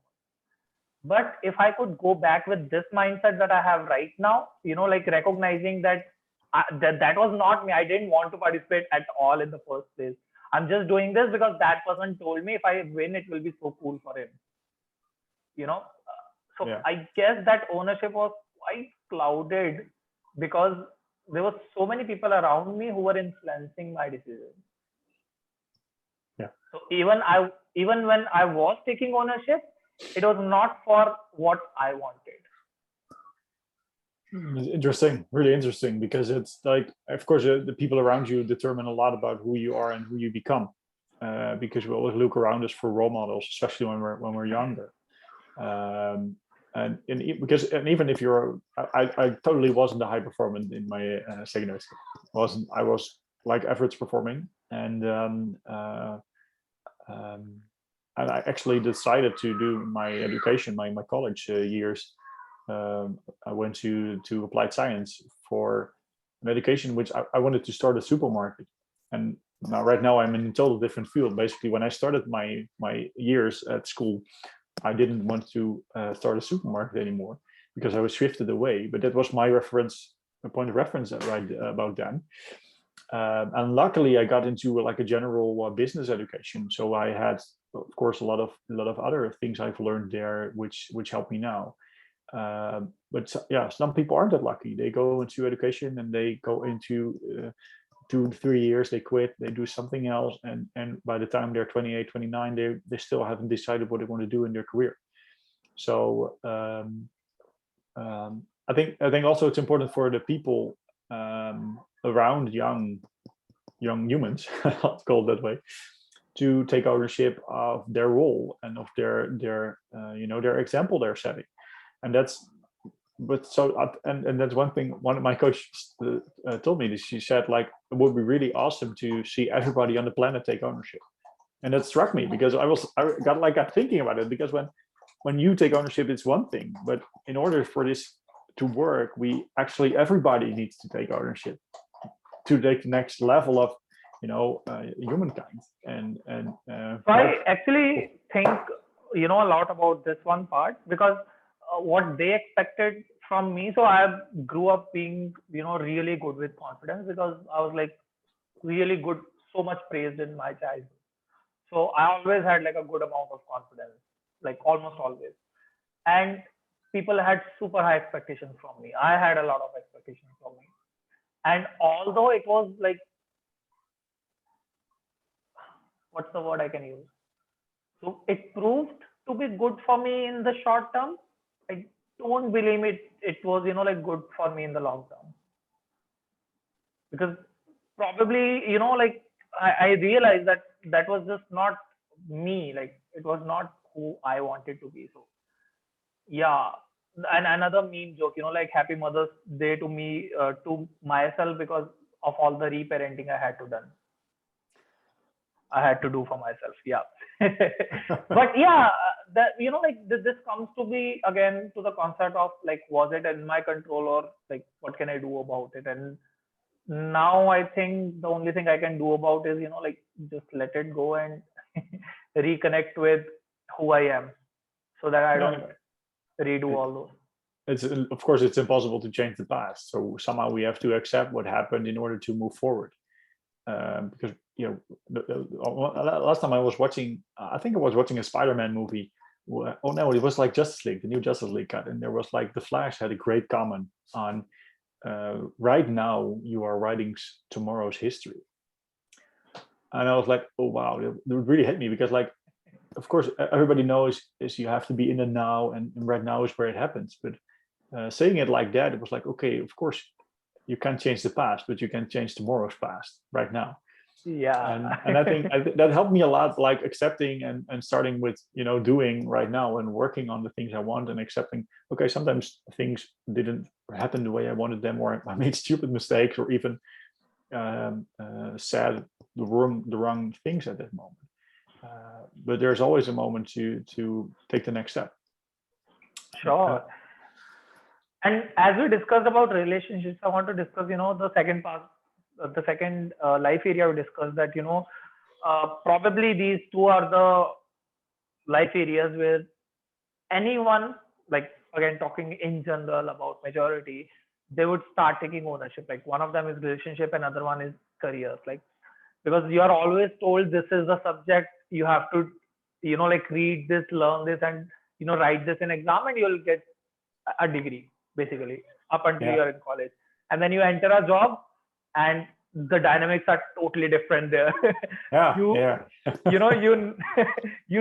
But if I could go back with this mindset that I have right now, recognizing that that was not me. I didn't want to participate at all in the first place. I'm just doing this because that person told me if I win, it will be so cool for him. So I guess that ownership was quite clouded, because there were so many people around me who were influencing my decisions. Yeah. So even when I was taking ownership, it was not for what I wanted. Interesting, really interesting, because it's like, of course, the people around you determine a lot about who you are and who you become, because we always look around us for role models, especially when we're younger. And even if I totally wasn't a high performer in my secondary school. I was like average performing, and I actually decided to do my education, my college years. I went to applied science for an education, which I wanted to start a supermarket. And right now I'm in a total different field. Basically, when I started my years at school, I didn't want to start a supermarket anymore, because I was shifted away. But that was my point of reference right about then. And luckily, I got into like a general business education. So I had, of course, a lot of other things I've learned there, which help me now. But yeah, some people aren't that lucky. They go into education and they go into 2 to 3 years, they quit, they do something else, and by the time they're 28, 29, they still haven't decided what they want to do in their career. So I think also it's important for the people around young young humans, let's call it that way, to take ownership of their role and of their example they're setting. And that's and that's one thing one of my coaches told me. That she said, like, it would be really awesome to see everybody on the planet take ownership. And that struck me, because I got thinking about it, because when you take ownership, it's one thing, but in order for this to work, everybody needs to take ownership to take the next level of humankind. And So I actually think a lot about this one part, because what they expected from me. So I grew up being really good with confidence, because I was like really good, so much praised in my childhood. So I always had like a good amount of confidence, like almost always. And people had super high expectations from me. I had a lot of expectations from me. And although it was like, what's the word I can use? So it proved to be good for me in the short term. I don't believe it was, like good for me in the long term. Because probably, like I realized that was just not me. Like it was not who I wanted to be. So yeah. And another meme joke, like Happy Mother's Day to me, to myself, because of all the reparenting I had to do for myself. Yeah. But yeah, that, like this comes to be again to the concept of like, was it in my control, or like, what can I do about it? And now I think the only thing I can do about is, like just let it go and reconnect with who I am, so that I don't redo all those. It's, of course, it's impossible to change the past. So somehow we have to accept what happened in order to move forward. Because last time I was watching, I think I was watching a Spider-Man movie. Oh no, it was like Justice League, the new Justice League cut, and there was like the Flash had a great comment on, right now you are writing tomorrow's history. And I was like, oh wow, it really hit me, because like, of course, everybody knows is you have to be in the now, and right now is where it happens. But saying it like that, it was like, okay, of course, you can't change the past, but you can change tomorrow's past right now. Yeah. And I think that helped me a lot, like accepting and starting with, doing right now and working on the things I want, and accepting, okay, sometimes things didn't happen the way I wanted them, or I made stupid mistakes, or even said the wrong things at that moment. But there's always a moment to take the next step. Sure. And as we discussed about relationships, I want to discuss, the second part, the second life area we discussed, that, probably these two are the life areas where anyone, like, again, talking in general about majority, they would start taking ownership. Like one of them is relationship, another one is careers. Like, because you are always told this is the subject, you have to, like read this, learn this, and, write this in exam, and you'll get a degree, basically, up until you're in college. And then you enter a job, and the dynamics are totally different there. You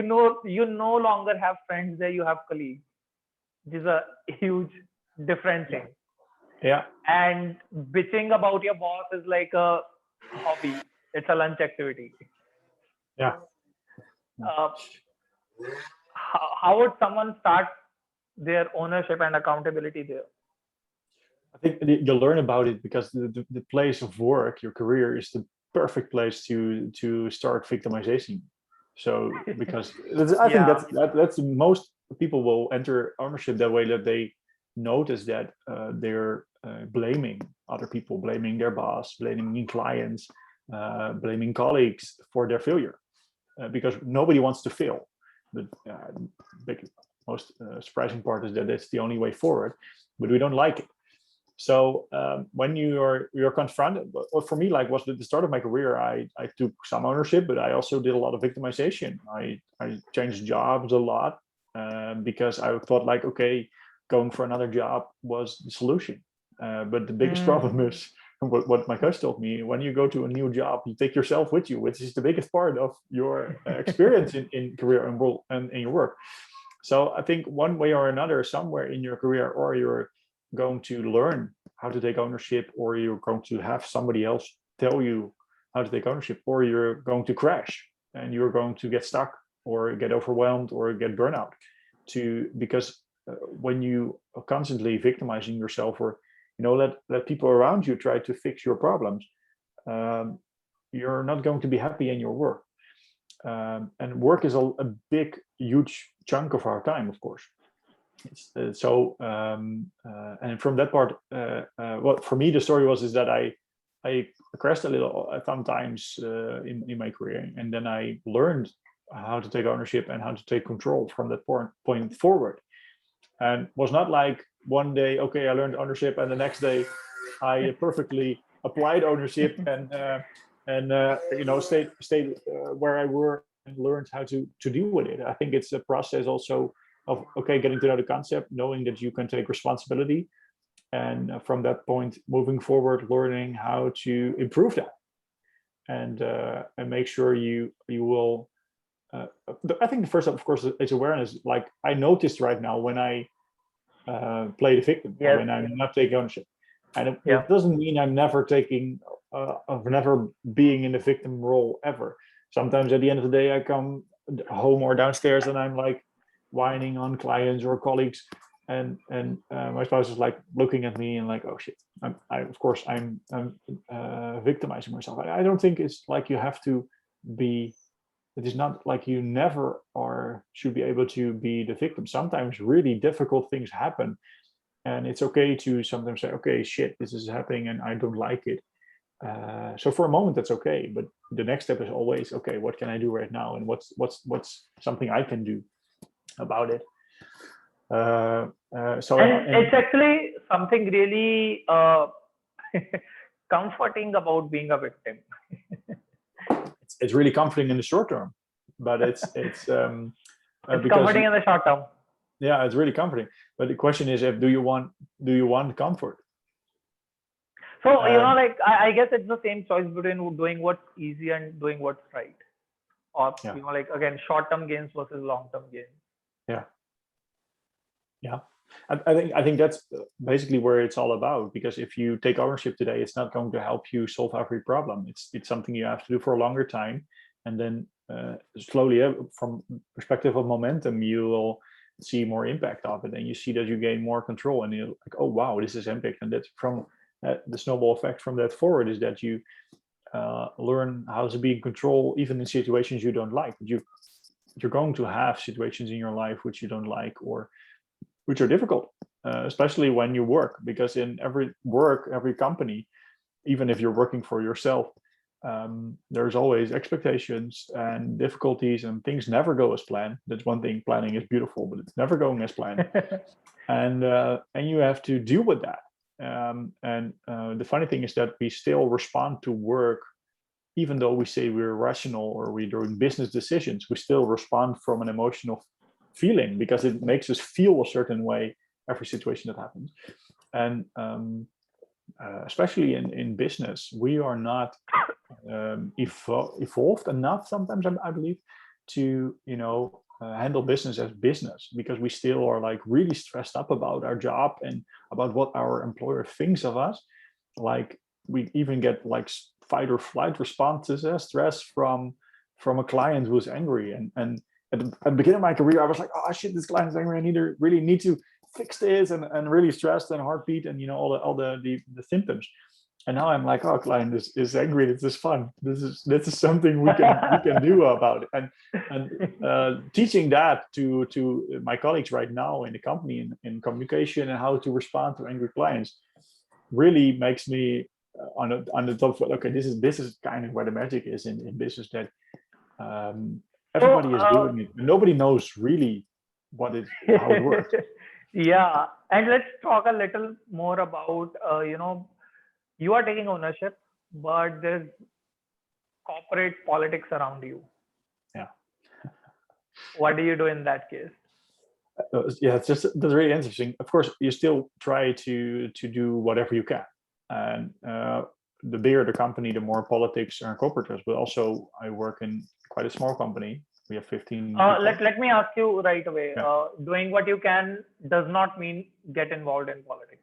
no longer have friends there, you have colleagues, which is a huge different thing. And bitching about your boss is like a hobby, it's a lunch activity. How would someone start their ownership and accountability there? I think you'll learn about it, because the place of work, your career, is the perfect place to start victimization. So because I think that's most people will enter ownership that way, that they notice that they're blaming other people, blaming their boss, blaming clients, blaming colleagues for their failure, because nobody wants to fail. The most surprising part is that it's the only way forward, but we don't like it. So when you're confronted, or for me, like, was the start of my career, I took some ownership, but I also did a lot of victimization. I changed jobs a lot because I thought, like, okay, going for another job was the solution. But the biggest problem is what my coach told me: when you go to a new job, you take yourself with you, which is the biggest part of your experience in career and in your work. So I think one way or another, somewhere in your career, or you're going to learn how to take ownership, or you're going to have somebody else tell you how to take ownership, or you're going to crash and you're going to get stuck or get overwhelmed or get burnout. Because when you are constantly victimizing yourself, or let people around you try to fix your problems, you're not going to be happy in your work. And work is a big, huge chunk of our time, of course. And from that part, what for me the story was is that I crashed a little sometimes in my career, and then I learned how to take ownership and how to take control from that point forward. And was not like one day, okay, I learned ownership, and the next day I perfectly applied ownership and stayed where I were and learned how to deal with it. I think it's a process also of, okay, getting to know the concept, knowing that you can take responsibility, and from that point moving forward, learning how to improve that, and make sure you will. I think the first step, of course, is awareness. Like I noticed right now when I play the victim, Yes. when I'm not taking ownership, and it doesn't mean I'm never taking, of never being in the victim role ever. Sometimes at the end of the day, I come home or downstairs and I'm like whining on clients or colleagues, and my spouse is like looking at me and like, oh shit, I'm victimizing myself. I don't think it's like you have to be. It is not like you never should be able to be the victim. Sometimes really difficult things happen, and it's okay to sometimes say, okay, shit, this is happening and I don't like it. So for a moment that's okay, but the next step is always, okay, what can I do right now, and what's something I can do about it. It's actually something really comforting about being a victim. It's really comforting in the short term, but it's comforting in the short term. Yeah, it's really comforting. But the question is, do you want comfort? So like I guess it's the same choice between doing what's easy and doing what's right, or like again, short-term gains versus long-term gains. Yeah. I think that's basically where it's all about, because if you take ownership today, it's not going to help you solve every problem. It's something you have to do for a longer time, and then slowly, from perspective of momentum, you will see more impact of it, and you see that you gain more control, and you're like, oh wow, this is impact. And that's from the snowball effect from that forward, is that you learn how to be in control even in situations you don't like. You're going to have situations in your life which you don't like, or which are difficult, especially when you work, because in every company, even if you're working for yourself, there's always expectations and difficulties, and things never go as planned. That's one thing. Planning is beautiful, but it's never going as planned. and you have to deal with that. The funny thing is that we still respond to work, even though we say we're rational or we're doing business decisions. We still respond from an emotional feeling, because it makes us feel a certain way every situation that happens. And especially in business, we are not evolved enough sometimes, I believe, to handle business as business, because we still are like really stressed up about our job and about what our employer thinks of us. Like we even get like fight or flight responses, stress from a client who's angry, and at the beginning of my career, I was like, oh shit, this client's angry. I really need to fix this, and really stressed, and heartbeat, and all the symptoms. And now I'm like, oh, client is angry. This is fun. This is something we can do about it. And teaching that to my colleagues right now in the company in communication and how to respond to angry clients really makes me on the top foot. Okay, this is kind of where the magic is in business, that everybody is doing it. Nobody knows really how it works. Yeah, and let's talk a little more about you are taking ownership, but there's corporate politics around you. Yeah. What do you do in that case? That's really interesting. Of course, you still try to do whatever you can, and the bigger the company, the more politics and corporate is. But also, I work in quite a small company. We have 15 people. Let me ask you right away. Yeah. Doing what you can does not mean get involved in politics.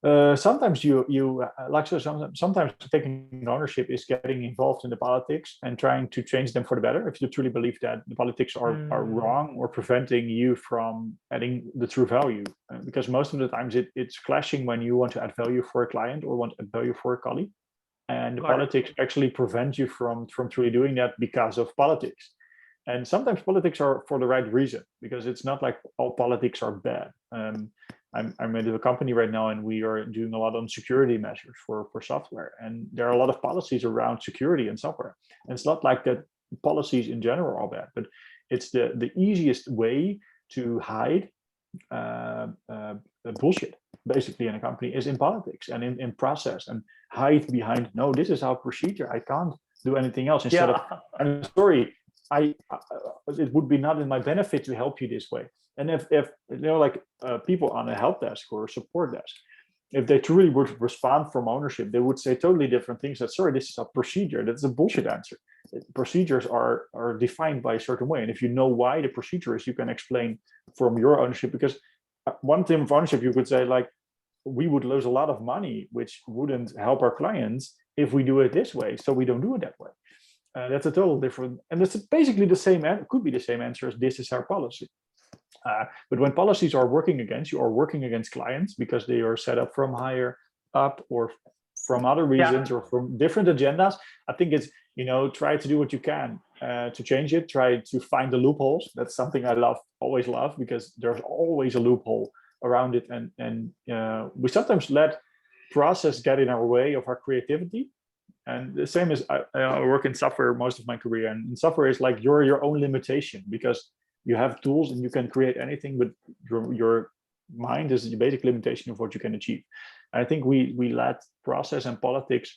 Sometimes you like so sometimes taking ownership is getting involved in the politics and trying to change them for the better. If you truly believe that the politics are wrong or preventing you from adding the true value, because most of the times it's clashing when you want to add value for a client or want to add value for a colleague, and the politics actually prevent you from truly doing that because of politics. And sometimes politics are for the right reason, because it's not like all politics are bad. I'm at a company right now, and we are doing a lot on security measures for software. And there are a lot of policies around security and software. And it's not like that policies in general are bad, but it's the easiest way to hide bullshit, basically, in a company is in politics and in process, and hide behind, no, this is our procedure. I can't do anything else. Instead of, I'm sorry, it would be not in my benefit to help you this way. And if you know, like people on a help desk or a support desk, if they truly would respond from ownership, they would say totally different things. That, sorry, this is a procedure. That's a bullshit answer. Procedures are defined by a certain way, and if you know why the procedure is, you can explain from your ownership. Because one thing of ownership, you could say, like, we would lose a lot of money, which wouldn't help our clients if we do it this way, so we don't do it that way. That's a total different, and it's basically the same, could be the same answer as this is our policy. But when policies are working against you or working against clients because they are set up from higher up or from other reasons or from different agendas, I think it's, you know, try to do what you can to change it. Try to find the loopholes. That's something I always love, because there's always a loophole around it. And we sometimes let process get in our way of our creativity. And the same as I work in software most of my career, and in software is like you're your own limitation, because you have tools and you can create anything, but your mind is the basic limitation of what you can achieve. And I think we let process and politics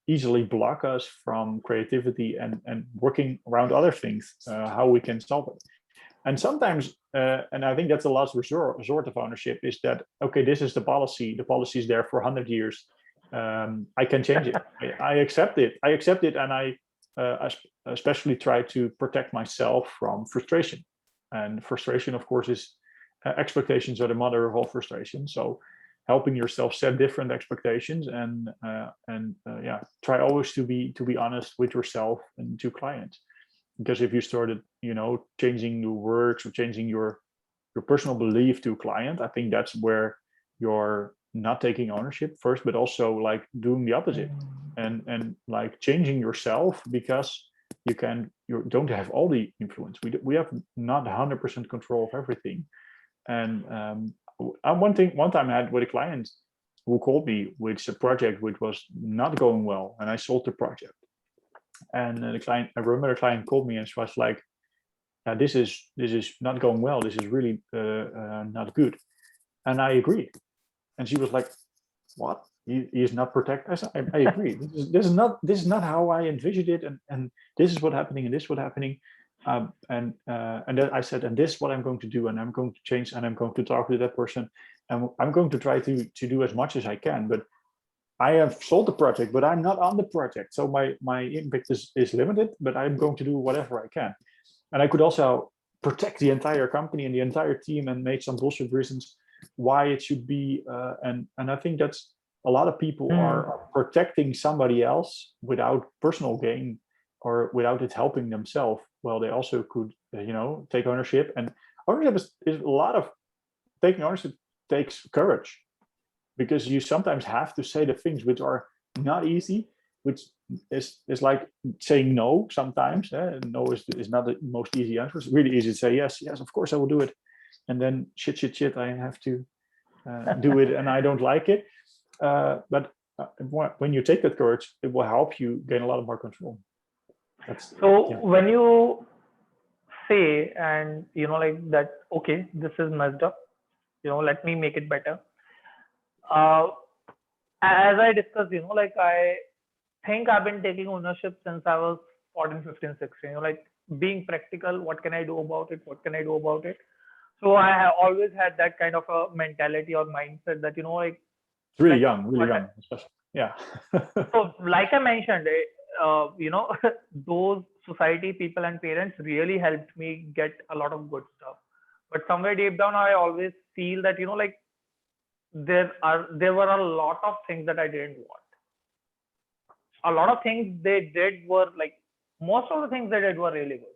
easily block us from creativity and working around other things, how we can solve it. And sometimes, and I think that's the last resort of ownership, is that, okay, this is the policy is there for 100 years. I can change it. I accept it. And I especially try to protect myself from frustration. And frustration, of course, is expectations are the mother of all frustration. So helping yourself set different expectations and try always to be honest with yourself and to clients. Because if you started, you know, changing your words or changing your personal belief to a client, I think that's where you're not taking ownership first, but also like doing the opposite and like changing yourself, because you don't have all the influence. We have not 100% control of everything. And one time I had with a client who called me with a project which was not going well, and I sold the project. And I remember the client called me and she was like, this is not going well. This is really not good. And I agreed. And she was like, what? He is not protected. I said, I agree. This is not how I envisioned it, and this is what happening, and this is what happening. And then I said, and this is what I'm going to do, and I'm going to change, and I'm going to talk to that person, and I'm going to try to do as much as I can. But I have sold the project, but I'm not on the project, so my impact is limited. But I'm going to do whatever I can, and I could also protect the entire company and the entire team and make some bullshit reasons why it should be. And I think that's a lot of people are protecting somebody else without personal gain or without it helping themselves. Well, they also could, take ownership. And ownership is a lot of taking ownership takes courage, because you sometimes have to say the things which are not easy, which is like saying no sometimes. No is not the most easy answer. It's really easy to say yes, of course I will do it. And then shit, I have to do it and I don't like it. But when you take that courage, it will help you gain a lot of more control. When you say, and like that, okay, this is messed up, let me make it better. As I discussed, like I think I've been taking ownership since I was 14, 15, 16, like being practical. What can I do about it? So I have always had that kind of a mentality or mindset that, like, it's really young, especially. Yeah. So like I mentioned, those society people and parents really helped me get a lot of good stuff. But somewhere deep down, I always feel that, like there were a lot of things that I didn't want. A lot of things they did were like, most of the things they did were really good.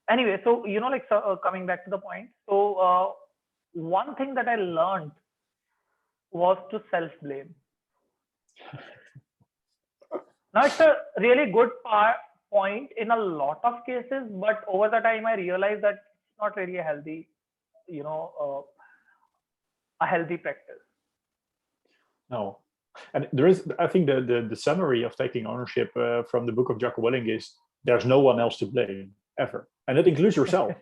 Anyway, so like, so, coming back to the point. So one thing that I learned was to self blame. Now it's a really good point in a lot of cases, but over the time I realized that it's not really a healthy, a healthy practice. No. And there is, I think the summary of taking ownership from the book of Jocko Willink is there's no one else to blame ever. And that includes yourself.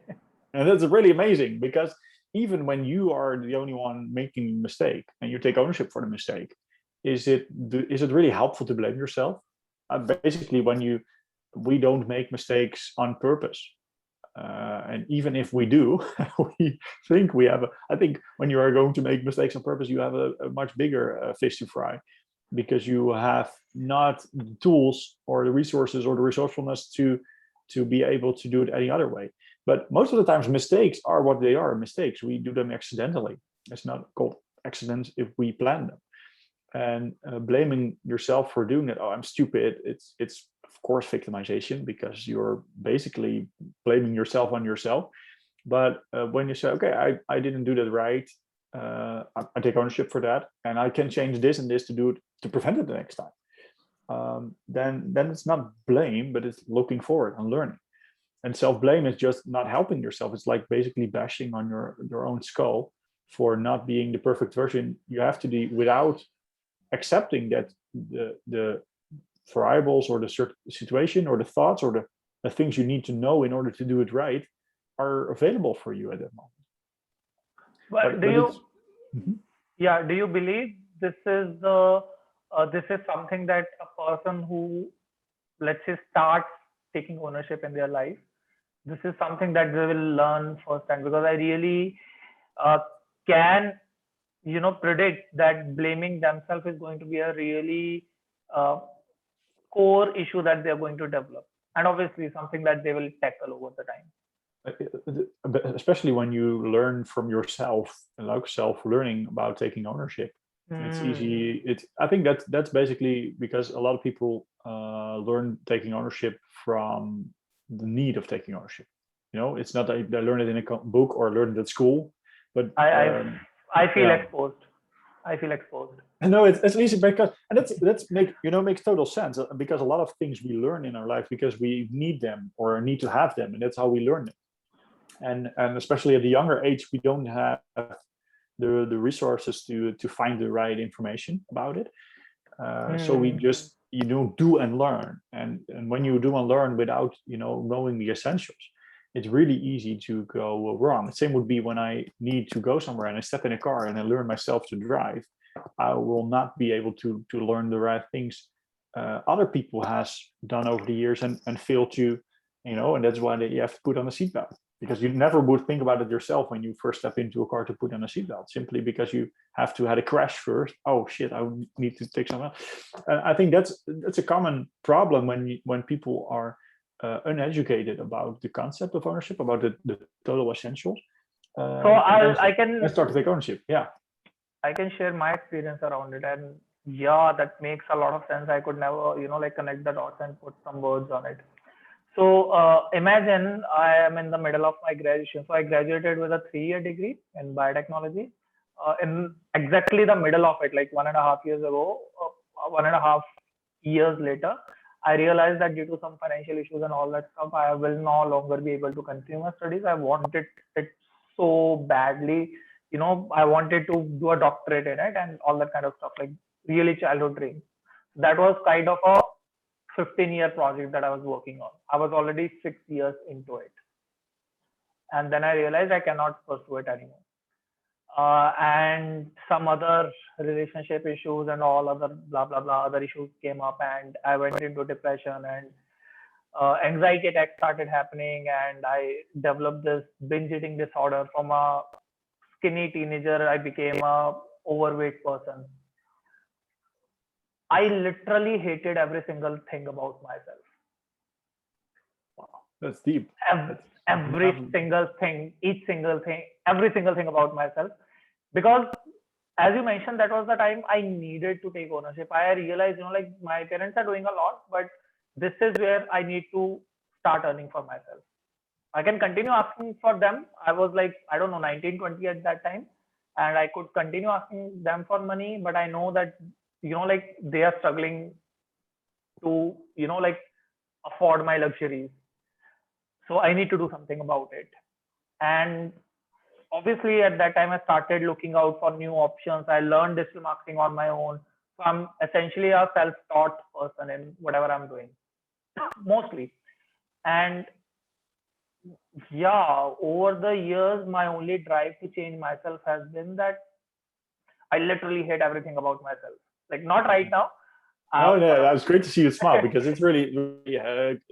And that's really amazing, because even when you are the only one making a mistake and you take ownership for the mistake, is it really helpful to blame yourself? Basically, we don't make mistakes on purpose. And even if we do, we think we have I think when you are going to make mistakes on purpose, you have a much bigger fish to fry, because you have not the tools or the resources or the resourcefulness to be able to do it any other way. But most of the times mistakes are what they are, mistakes. We do them accidentally. It's not called accidents if we plan them. And blaming yourself for doing it, oh, I'm stupid, it's of course victimization, because you're basically blaming yourself on yourself. But when you say, okay, I didn't do that right, I take ownership for that, and I can change this and this to do it, to prevent it the next time, then it's not blame, but it's looking forward and learning. And self-blame is just not helping yourself. It's like basically bashing on your own skull for not being the perfect version you have to be, without accepting that the variables or the situation or the thoughts or the things you need to know in order to do it right are available for you at that moment. But do you believe this is something that a person who, let's say, starts taking ownership in their life, this is something that they will learn firsthand? Because I really can predict that blaming themselves is going to be a really core issue that they're going to develop, and obviously something that they will tackle over the time. Especially when you learn from yourself, like self-learning about taking ownership, it's easy. I think that's basically because a lot of people learn taking ownership from the need of taking ownership. It's not that they learn it in a book or learn it at school, but I feel exposed. I feel exposed. No, it's easy, because, and that's makes total sense, because a lot of things we learn in our life because we need them or need to have them, and that's how we learn them. And especially at the younger age, we don't have the resources to find the right information about it. So we just do and learn, and when you do and learn without knowing the essentials, it's really easy to go wrong. The same would be when I need to go somewhere and I step in a car and I learn myself to drive. I will not be able to learn the right things other people has done over the years and fail to, and that's why you have to put on a seatbelt, because you never would think about it yourself when you first step into a car to put on a seatbelt, simply because you have to have a crash first. Oh shit, I need to take something else. I think that's a common problem when people are uneducated about the concept of ownership, about the total essentials. So I can start to take ownership. Yeah, I can share my experience around it, and yeah, that makes a lot of sense. I could never connect the dots and put some words on it. So imagine I am in the middle of my graduation. So I graduated with a 3-year degree in biotechnology. In exactly the middle of it, like 1.5 years ago, 1.5 years later, I realized that due to some financial issues and all that stuff, I will no longer be able to continue my studies. I wanted it so badly. I wanted to do a doctorate in it and all that kind of stuff, like really childhood dreams. That was kind of a 15-year project that I was working on. I was already 6 years into it. And then I realized I cannot pursue it anymore. And some other relationship issues and all other blah blah blah other issues came up, and I went into depression, and anxiety attacks started happening, and I developed this binge eating disorder. From a skinny teenager, I became a overweight person. I literally hated every single thing about myself. Wow, that's deep. Every single thing, each single thing, every single thing about myself. because as you mentioned, that was the time I needed to take ownership. I realized, like my parents are doing a lot, but this is where I need to start earning for myself. I can continue asking for them. I was like, I don't know, 19, 20 at that time. And I could continue asking them for money, but I know that, like they are struggling to, like afford my luxuries. So I need to do something about it. And obviously at that time I started looking out for new options. I learned digital marketing on my own. So I'm essentially a self-taught person in whatever I'm doing, mostly. And yeah, over the years, my only drive to change myself has been that I literally hate everything about myself. Like not right now. Oh, yeah, But that's great to see you smile because it's really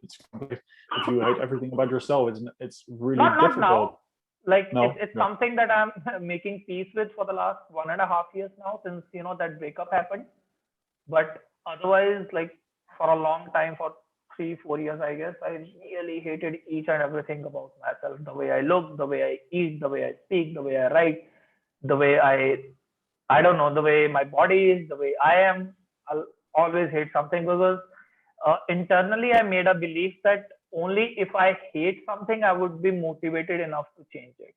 it's if you hate everything about yourself, it's really not difficult. now. Like No, it's no. something that I'm making peace with for the last 1.5 years now, since that breakup happened. But otherwise, like for a long time, for 3, 4 years, I guess, I really hated each and everything about myself. The way I look, the way I eat, the way I speak, the way I write, the way I don't know, the way my body is, the way I am. I'll always hate something because internally I made a belief that only if I hate something, I would be motivated enough to change it.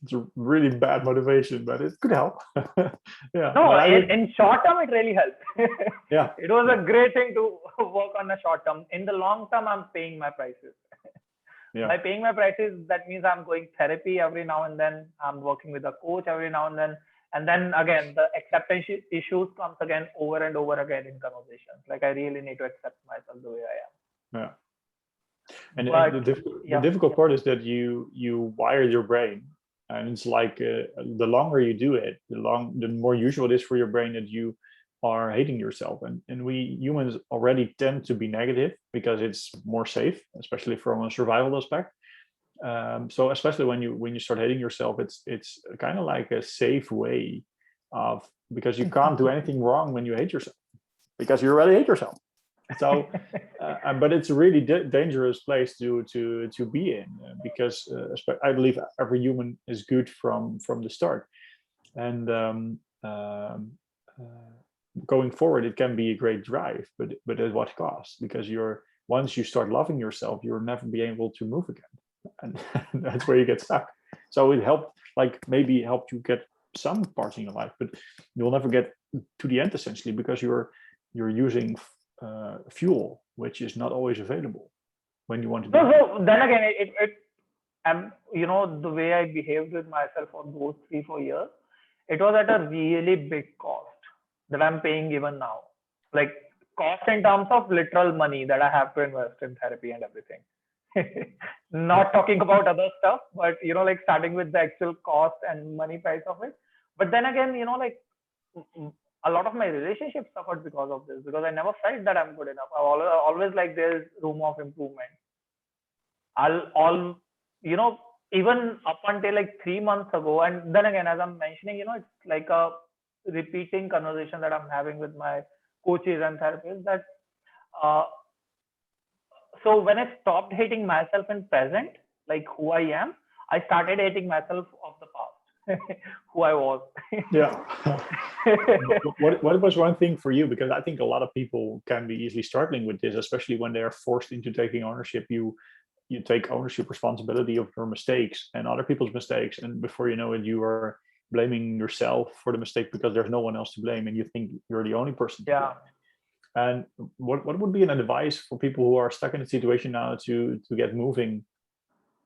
It's a really bad motivation, but it could help. Yeah, No, but I would. in short term, it really helped. Yeah, It was yeah, a great thing to work on the short term. In the long term, I'm paying my prices. yeah. By paying my prices, that means I'm going therapy every now and then. I'm working with a coach every now and then again, the acceptance issues comes again over and over again in conversations. Like I really need to accept myself the way I am. Yeah. And But the yeah, difficult part is that you wire your brain, and it's like the longer you do it, the more usual it is for your brain that you are hating yourself. And we humans already tend to be negative because it's more safe, especially from a survival aspect. So especially when you start hating yourself, it's kind of like a safe way of, because you can't do anything wrong when you hate yourself because you already hate yourself. So but it's a really dangerous place to be in, because I believe every human is good from the start. And going forward it can be a great drive, but at what cost? Because once you start loving yourself, you'll never be able to move again, and that's where you get stuck. So it helped, like maybe helped you get some parts in your life, but you'll never get to the end, essentially, because you're using fuel which is not always available when you want to be so, happy. so then again, and the way I behaved with myself for those 3, 4 years, it was at a really big cost that I'm paying even now. Like cost in terms of literal money that I have to invest in therapy and everything. Not talking about other stuff, but like starting with the actual cost and money price of it. But then again, like a lot of my relationships suffered because of this, because I never felt that I'm good enough. I always like there's room of improvement. I'll all you know even up until like 3 months ago, and then again, as I'm mentioning, it's like a repeating conversation that I'm having with my coaches and therapists, that uh, so when I stopped hating myself in present, like who I am, I started hating myself of the past, who I was. Yeah. What was one thing for you? Because I think a lot of people can be easily struggling with this, especially when they are forced into taking ownership. You take ownership responsibility of your mistakes and other people's mistakes, and before you know it, you are blaming yourself for the mistake because there's no one else to blame, and you think you're the only person to blame. Yeah. And what would be an advice for people who are stuck in a situation now to get moving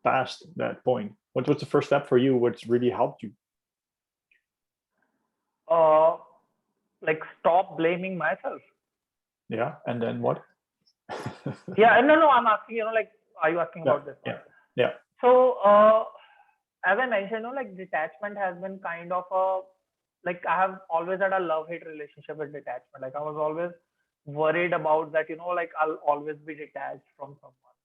past that point? What was the first step for you? What's really helped you? uh, like stop blaming myself. Yeah, and then what? Yeah, no, I'm asking, like, are you asking Yeah, about this one? yeah, yeah. So, as I mentioned, like detachment has been kind of like I have always had a love-hate relationship with detachment. Like I was always worried about that, like I'll always be detached from someone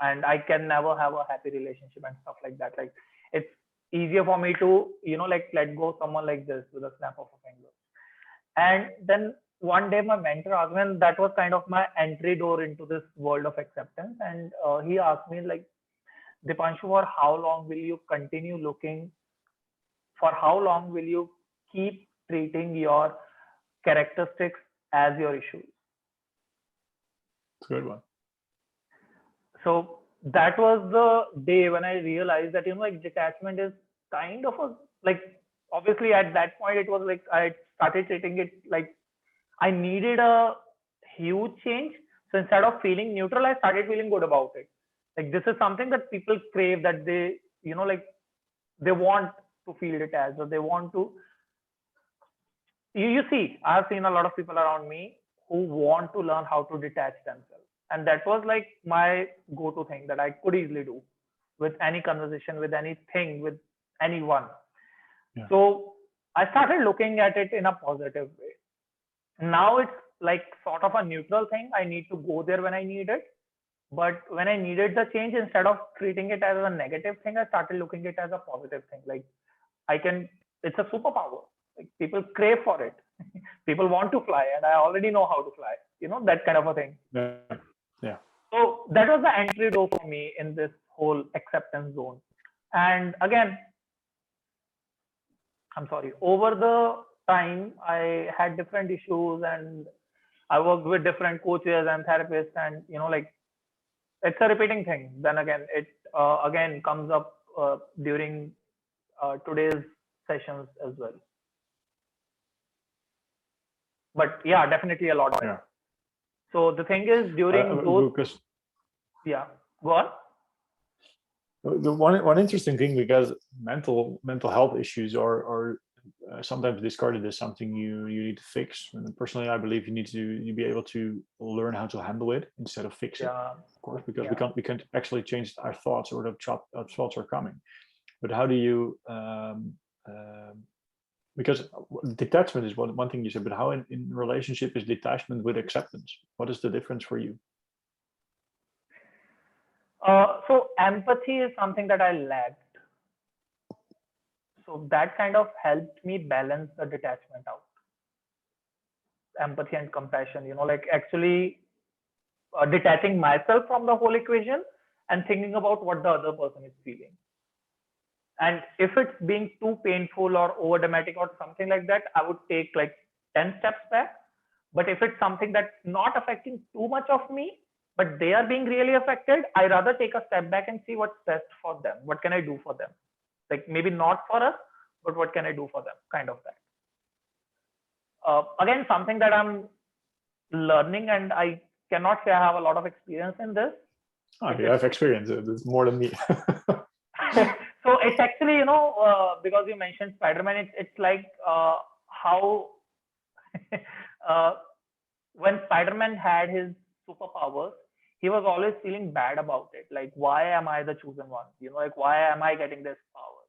and I can never have a happy relationship and stuff like that. Like it's easier for me to, like let go someone like this with a snap of a finger. And then one day my mentor asked me, and that was kind of my entry door into this world of acceptance. And he asked me like, Dipanshu, for how long will you continue looking for how long will you keep treating your characteristics as your issues? It's a good one. So that was the day when I realized that, like detachment is kind of a, like, obviously at that point it was like I started treating it like I needed a huge change. So instead of feeling neutral, I started feeling good about it. Like this is something that people crave, that they, like they want to feel detached, or they want to, you see, I've seen a lot of people around me who want to learn how to detach themselves. And that was like my go-to thing that I could easily do with any conversation, with anything, with anyone. Yeah. So I started looking at it in a positive way. Now it's like sort of a neutral thing. I need to go there when I need it. But when I needed the change, instead of treating it as a negative thing, I started looking at it as a positive thing. Like it's a superpower. Like people crave for it. People want to fly, and I already know how to fly. That kind of a thing. Yeah. Yeah. So that was the entry door for me in this whole acceptance zone. And again, I'm sorry, over the time, I had different issues, and I worked with different coaches and therapists, and like it's a repeating thing. Then again, it again comes up during today's sessions as well. But yeah, definitely a lot of it. Yeah. So the thing is, during those, yeah, go on. The one interesting thing, because mental health issues are sometimes discarded as something you need to fix. And personally, I believe you need to be able to learn how to handle it instead of fix it. Of course, because we can't actually change our thoughts, or the thoughts are coming. But how do you? Because detachment is one thing you said, but how in relationship is detachment with acceptance? What is the difference for you? So empathy is something that I lacked. So that kind of helped me balance the detachment out. Empathy and compassion, like actually detaching myself from the whole equation and thinking about what the other person is feeling. And if it's being too painful or over dramatic or something like that, I would take like 10 steps back. But if it's something that's not affecting too much of me, but they are being really affected, I rather take a step back and see what's best for them. What can I do for them? Like maybe not for us, but what can I do for them? Kind of that. Again, something that I'm learning, and I cannot say I have a lot of experience in this. Oh, you have experience. It's more than me. So it's actually, because you mentioned Spider-Man, it's like how when Spider-Man had his superpowers, he was always feeling bad about it. Like, why am I the chosen one? Like, why am I getting this power?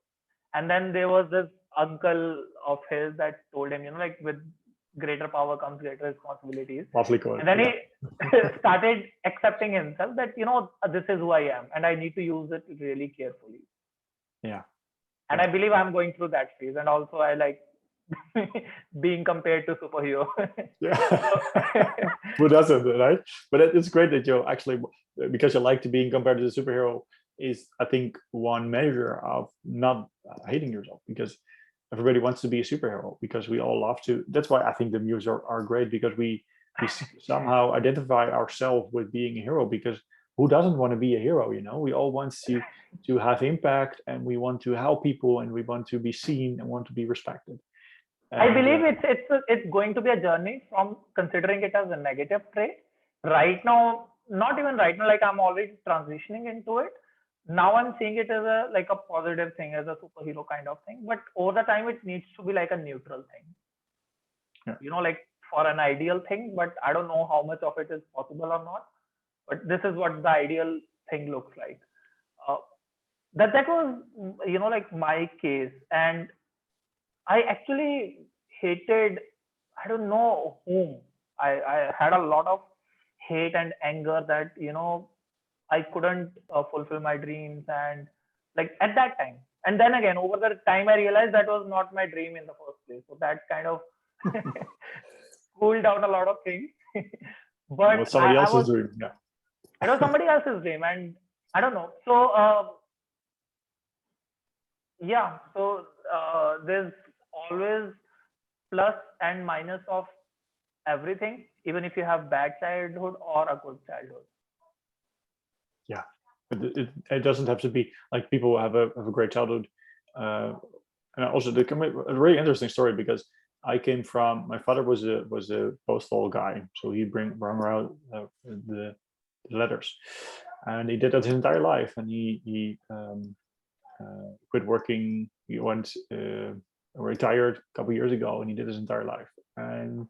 And then there was this uncle of his that told him, like, with greater power comes greater responsibilities. And then he started accepting himself that, this is who I am, and I need to use it really carefully. Yeah. And I believe I'm going through that phase. And also I like being compared to superhero. Yeah. Who doesn't, right? But it's great that you actually, because you like to being compared to the superhero, is I think one measure of not hating yourself, because everybody wants to be a superhero, because we all love to. That's why I think the muse are great, because we somehow identify ourselves with being a hero, because who doesn't want to be a hero? We all want to have impact, and we want to help people, and we want to be seen and want to be respected. And, I believe it's going to be a journey from considering it as a negative trait. Right now, not even right now, like I'm already transitioning into it. Now I'm seeing it as a positive thing, as a superhero kind of thing. But over the time, it needs to be like a neutral thing. Yeah. Like for an ideal thing, but I don't know how much of it is possible or not. But this is what the ideal thing looks like. That was, like my case. And I actually hated, I don't know whom. I had a lot of hate and anger that, I couldn't fulfill my dreams, and like at that time. And then again, over the time, I realized that was not my dream in the first place. So that kind of cooled down a lot of things. But it was somebody else's dream. Yeah. It was somebody else's dream, and I don't know. So yeah, so there's always plus and minus of everything, even if you have bad childhood or a good childhood. Yeah, it doesn't have to be like people have a great childhood. And also a really interesting story, because I came from, my father was a postal guy, so he brought around the letters, and he did that his entire life, and he quit working. He went retired a couple of years ago, and he did his entire life. And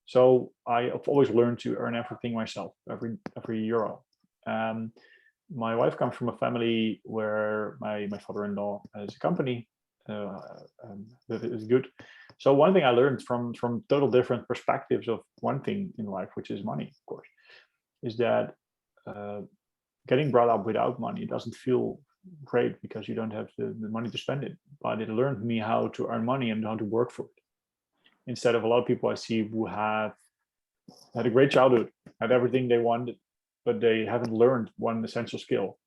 so I've always learned to earn everything myself, every euro. My wife comes from a family where my father-in-law has a company that is good. So one thing I learned from total different perspectives of one thing in life, which is money, of course, is that getting brought up without money doesn't feel great, because you don't have the money to spend it. But it learned me how to earn money and how to work for it. Instead of a lot of people I see who have had a great childhood, had everything they wanted, but they haven't learned one essential skill: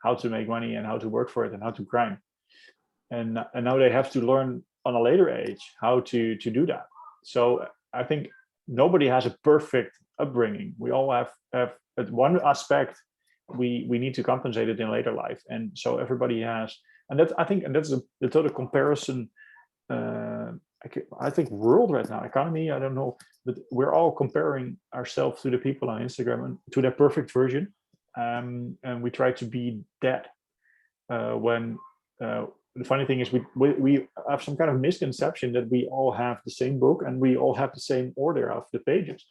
how to make money and how to work for it and how to grind. And now they have to learn on a later age how to do that. So I think nobody has a perfect upbringing. We all have at one aspect we need to compensate it in later life, and so everybody has. And that's, I think, and that's the total comparison. I think world right now, economy, I don't know, but we're all comparing ourselves to the people on Instagram and to their perfect version, and we try to be that. When the funny thing is, we have some kind of misconception that we all have the same book and we all have the same order of the pages.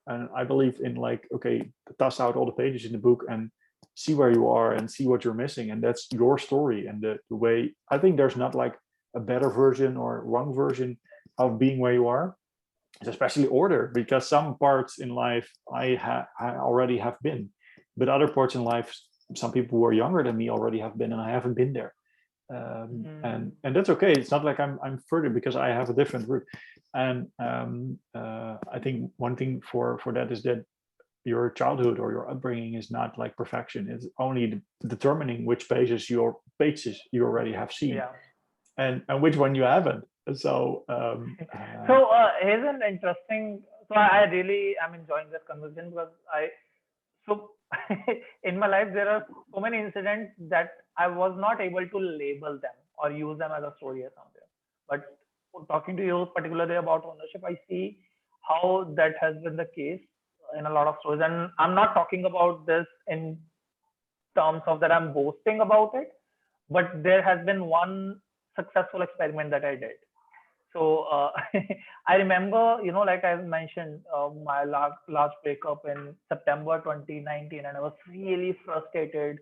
And I believe in, like, okay, toss out all the pages in the book and see where you are and see what you're missing, and that's your story. And the way, I think there's not like a better version or wrong version of being where you are. It's especially order, because some parts in life I already have been, but other parts in life, some people who are younger than me already have been, and I haven't been there. And that's okay. It's not like I'm further, because I have a different route. And I think one thing for that is that your childhood or your upbringing is not like perfection. It's only determining which pages you already have seen, Yeah. and which one you haven't. So So here's an interesting. So I really am enjoying this conversation, because so in my life there are so many incidents that I was not able to label them or use them as a story or something. But talking to you particularly about ownership, I see how that has been the case in a lot of stories. And I'm not talking about this in terms of that I'm boasting about it, but there has been one successful experiment that I did. So I remember, like I mentioned, my last breakup in September 2019, and I was really frustrated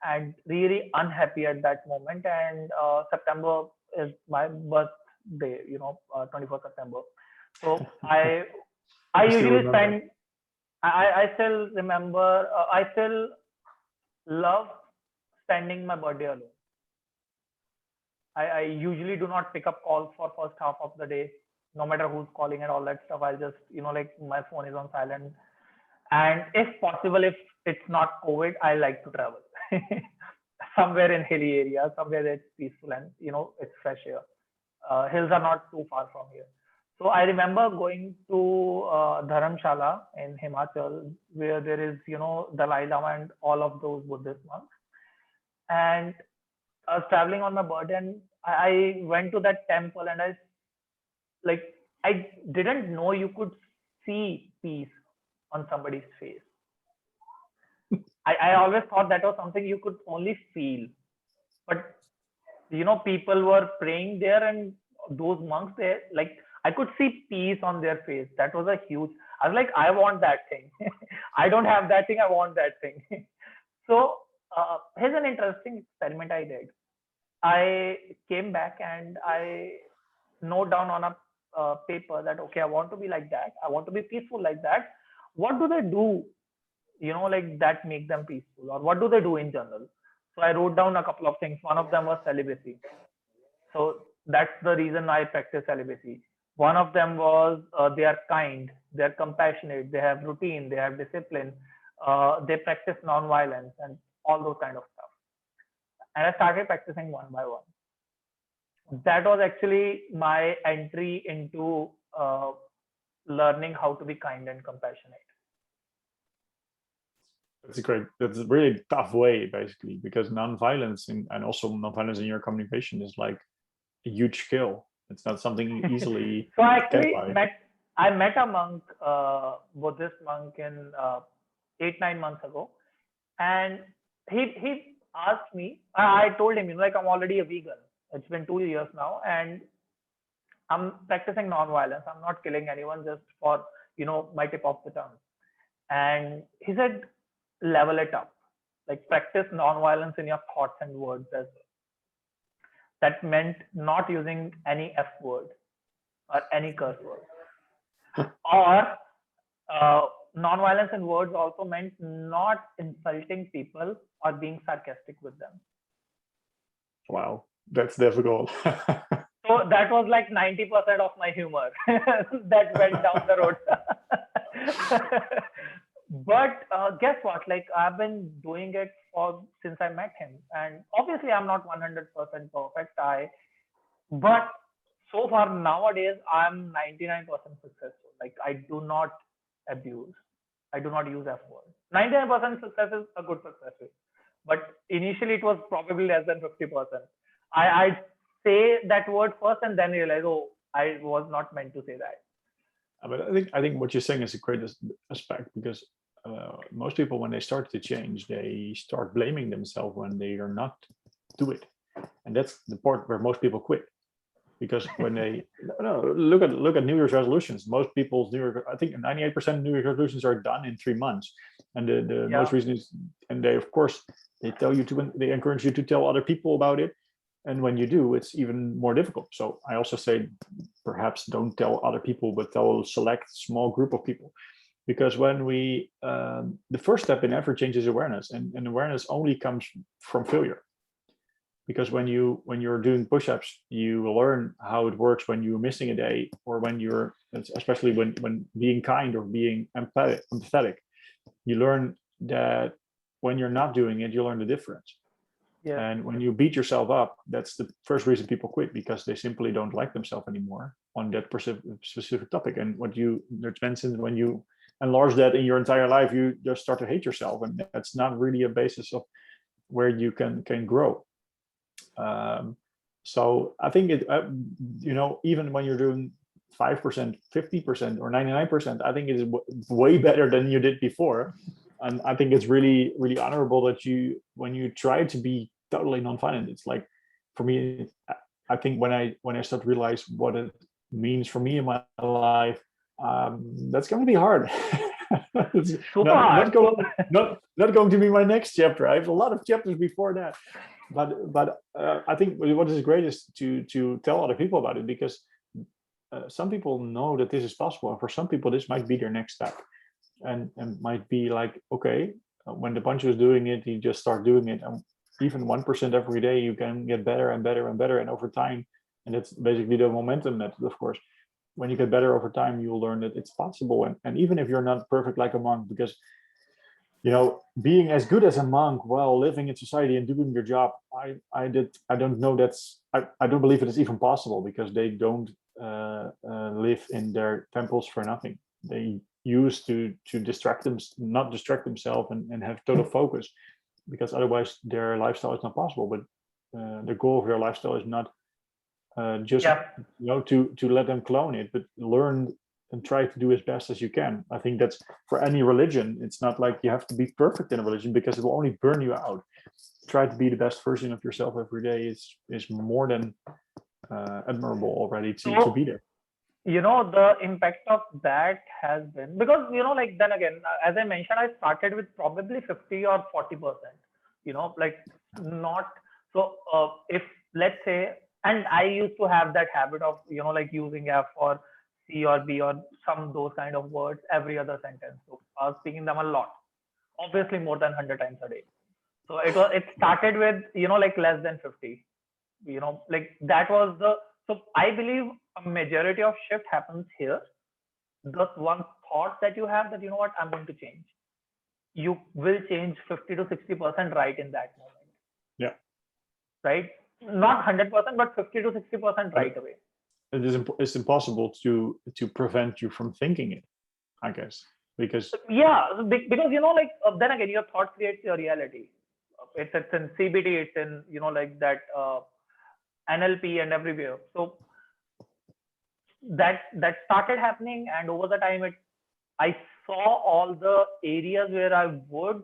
and really unhappy at that moment. And September is my birthday, 24th September. So I you still usually remember. spend. I still remember. I still love spending my birthday alone. I usually do not pick up calls for first half of the day, no matter who's calling and all that stuff. I'll just, like my phone is on silent. And if possible, if it's not COVID, I like to travel somewhere in hilly area, somewhere that's peaceful and, it's fresh air. Hills are not too far from here. So I remember going to Dharamshala in Himachal, where there is, Dalai Lama and all of those Buddhist monks. And I was traveling on my birthday, and I went to that temple, and I didn't know you could see peace on somebody's face. I always thought that was something you could only feel. But people were praying there, and those monks there, like I could see peace on their face. That was a huge. I was like, I want that thing. I don't have that thing. I want that thing. So here's an interesting experiment I did. I came back and I note down on a paper that, okay, I want to be like that. I want to be peaceful like that. What do they do, like that make them peaceful, or what do they do in general? So I wrote down a couple of things. One of them was celibacy. So that's the reason I practice celibacy. One of them was they are kind, they're compassionate, they have routine, they have discipline, they practice non-violence and all those kind of stuff. And I started practicing one by one. that was actually my entry into learning how to be kind and compassionate. That's a really tough way, basically, because non-violence and also non-violence in your communication is like a huge skill. It's not something you easily So I get actually by. I met a monk, Buddhist monk, in 8-9 months ago, and he asked me. I told him, like, I'm already a vegan. It's been 2 years now, and I'm practicing non-violence. I'm not killing anyone just for my tip of the tongue. And he said, level it up, like practice non-violence in your thoughts and words as well. That meant not using any F word or any curse word, or non-violence in words also meant not insulting people or being sarcastic with them. Wow, that's difficult. So that was like 90% of my humor that went down the road. But guess what? Like, I've been doing it since I met him, and obviously I'm not 100% perfect. But so far nowadays I'm 99% successful. Like, I do not abuse. I do not use F word. 99% success is a good success rate. But initially it was probably less than 50%. I say that word first and then realize, oh, I was not meant to say that. But I think what you're saying is a great aspect, because most people, when they start to change, they start blaming themselves when they are not do it, and that's the part where most people quit. Because when they look at New Year's resolutions, most people's I think 98% of New Year's resolutions are done in 3 months, and the most reason is, and they of course they encourage you to tell other people about it, and when you do, it's even more difficult. So I also say, perhaps don't tell other people, but tell a select small group of people, because when we the first step in every change is awareness, and awareness only comes from failure. Because when you're doing push-ups, you learn how it works when you're missing a day, or when you're, especially when being kind or being empathetic, you learn that when you're not doing it, you learn the difference. Yeah. And when you beat yourself up, that's the first reason people quit, because they simply don't like themselves anymore on that specific topic. And what there's mentioned, when you enlarge that in your entire life, you just start to hate yourself, and that's not really a basis of where you can grow. So I think even when you're doing 5%, 50%, or 99%, I think it is way better than you did before. And I think it's really, really honorable that when you try to be totally non-violent, it's like, for me, I think when I start to realize what it means for me in my life, that's going to be hard. It's not going to be my next chapter. I have a lot of chapters before that. But I think what is great is to tell other people about it, because some people know that this is possible, and for some people this might be their next step, and might be like, okay, when the bunch is doing it, you just start doing it, and even 1% every day, you can get better and better and better, and over time, and it's basically the momentum method, of course. When you get better over time, you'll learn that it's possible, and even if you're not perfect like a monk, because being as good as a monk while living in society and doing your job, I don't know I don't believe it is even possible, because they don't live in their temples for nothing. They used to not distract themselves and have total focus, because otherwise their lifestyle is not possible. But the goal of their lifestyle is not just to let them clone it, but learn and try to do as best as you can. I think that's for any religion. It's not like you have to be perfect in a religion, because it will only burn you out. Try to be the best version of yourself every day is more than admirable already to be there. The impact of that has been, because like, then again, as I mentioned, I started with probably 50 or 40%, like, not so if, let's say, and I used to have that habit of like using F or C or B or those kind of words every other sentence. So I was speaking them a lot, obviously more than 100 times a day. So it started with like less than 50, like that was so I believe a majority of shift happens here. The one thought that you have, that what, I'm going to change, you will change 50 to 60% right in that moment. Yeah. Right. Not 100%, but 50 to 60% right away. It's impossible to prevent you from thinking it, I guess, because Yeah, because like then again, your thought creates your reality. It's in CBT, it's in like that NLP and everywhere. So that started happening, and over the time, I saw all the areas where I would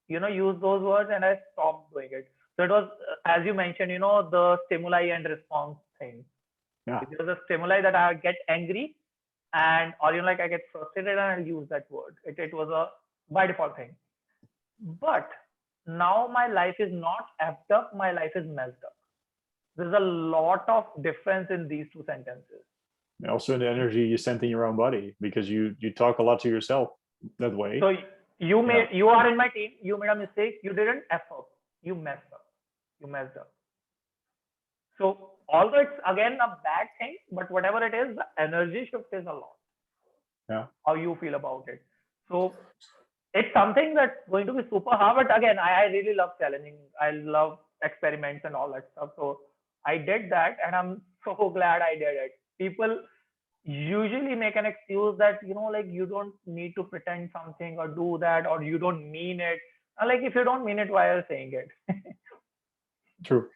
use those words, and I stopped doing it. So it was, as you mentioned, the stimuli and response thing. yeah, If there's a stimuli that I get angry, and or like I get frustrated, and I'll use that word. It was a by default thing. But now my life is not effed up, my life is messed up. There's a lot of difference in these two sentences. also in the energy you send in your own body, because you talk a lot to yourself that way. So you are in my team, you made a mistake, you didn't F up, you messed up. You messed up. So although it's again a bad thing, but whatever it is, the energy shift is a lot. Yeah. How you feel about it. So it's something that's going to be super hard. But again, I really love challenging. I love experiments and all that stuff. So I did that, and I'm so glad I did it. People usually make an excuse that like you don't need to pretend something or do that, or you don't mean it. Like if you don't mean it, why are you saying it? True.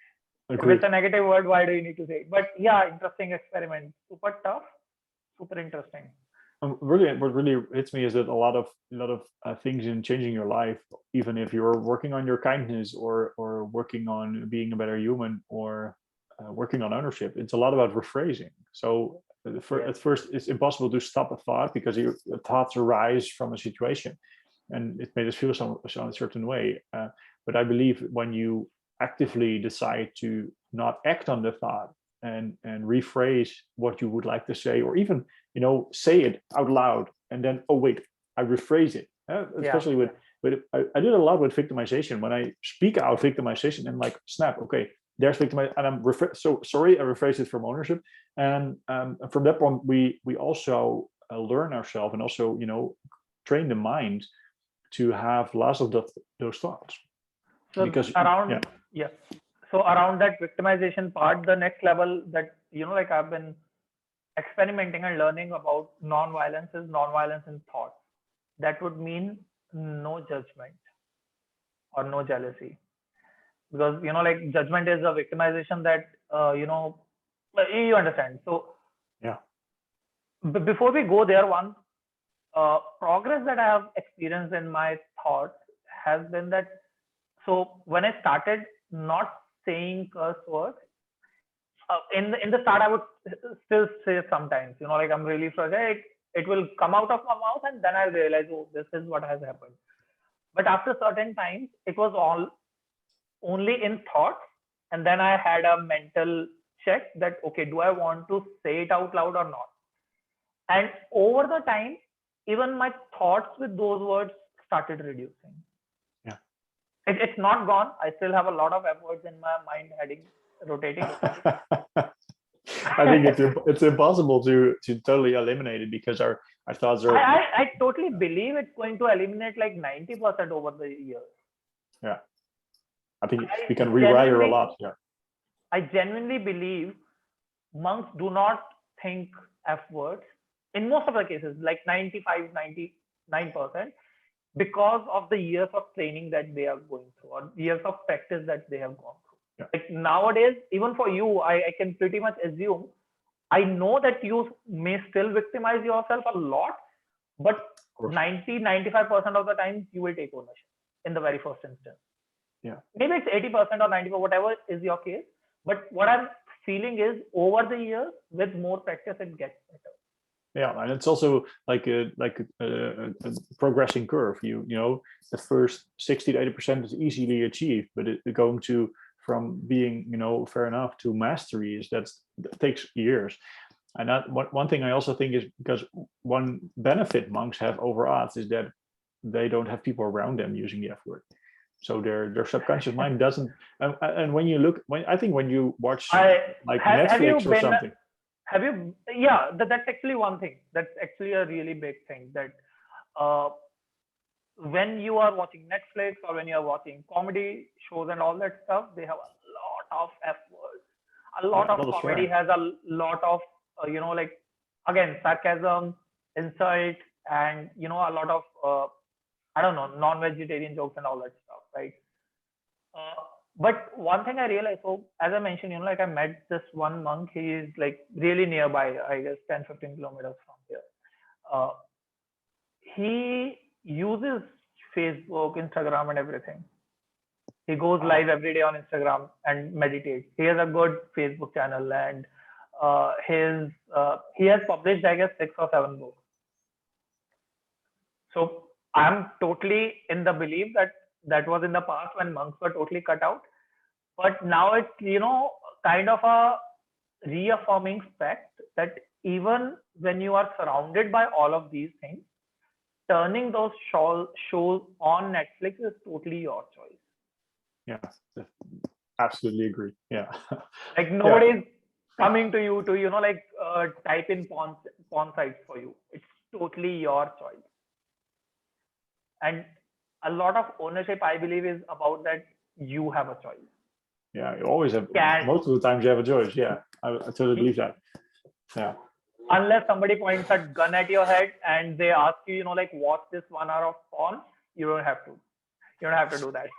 If it's a negative word, why do you need to say it? But yeah, interesting experiment. Super tough, super interesting. Really, what really hits me is that a lot of things in changing your life, even if you're working on your kindness or working on being a better human, or working on ownership, it's a lot about rephrasing. So at first, it's impossible to stop a thought, because your thoughts arise from a situation, and it made us feel some a certain way. But I believe when you actively decide to not act on the thought, and rephrase what you would like to say, or even say it out loud, and then, oh wait, I rephrase it. Especially with I did a lot with victimization. When I speak out victimization, and like, snap, okay, there's victimization, and I'm so sorry, I rephrase it from ownership. And from that point, we also learn ourselves, and also train the mind to have less of those thoughts. So because around so around that victimization part, the next level that like I've been experimenting and learning about non-violence is non-violence in thought. That would mean no judgment or no jealousy, because like judgment is a victimization that you understand. So yeah before we go there, one progress that I have experienced in my thoughts has been that, so when I started not saying curse words, in the start I would still say sometimes, like I'm really frustrated. It will come out of my mouth, and then I realize, oh, this is what has happened. But after certain times, it was all only in thoughts, and then I had a mental check that, okay, do I want to say it out loud or not? And over the time, even my thoughts with those words started reducing. Yeah. It's not gone. I still have a lot of efforts in my mind rotating. I think it's impossible to totally eliminate it, because our thoughts are. I totally believe it's going to eliminate like 90% over the years. Yeah. I think we can rewire a lot. Yeah. I genuinely believe monks do not think F words in most of the cases, like 95, 99%, because of the years of training that they are going through, or years of practice that they have gone through. Yeah. Like nowadays, even for you, I can pretty much assume, I know that you may still victimize yourself a lot, but 90-95% of the time you will take ownership in the very first instance. Yeah. Maybe it's 80% or 90%, whatever is your case. But what I'm feeling is, over the years, with more practice, it gets better. Yeah, and it's also like a progressing curve. The first 60 to 80% is easily achieved, but going to from being fair enough to mastery that takes years. And that one thing I also think is, because one benefit monks have over us is that they don't have people around them using the F word. So their subconscious mind doesn't. And when you look, when you watch Netflix or something. Have you? Yeah, that's actually one thing. That's actually a really big thing. That when you are watching Netflix, or when you are watching comedy shows and all that stuff, they have a lot of F words. A lot of of comedy sharing. has a lot of, like, again, sarcasm, insult, and, a lot of, I don't know, non-vegetarian jokes and all that stuff, right? Uh, but one thing I realized, so as I mentioned, like I met this one monk. He is like really nearby, I guess 10, 15 kilometers from here. Uh, he uses Facebook, Instagram, and everything. He goes live every day on Instagram and meditates. He has a good Facebook channel, and he has published, I guess, 6 or 7 books. So I'm totally in the belief that that was in the past when monks were totally cut out, but now it's kind of a reaffirming fact that even when you are surrounded by all of these things, turning those shows on Netflix is totally your choice. Yeah, absolutely agree. Yeah. Like nobody's coming to you to type in porn sites for you. It's totally your choice. And a lot of ownership, I believe, is about that you have a choice. Yeah, you always have. Most of the times you have a choice. Yeah, I totally believe that. Yeah. Unless somebody points a gun at your head and they ask you, like, watch this 1 hour of porn, you don't have to. You don't have to do that.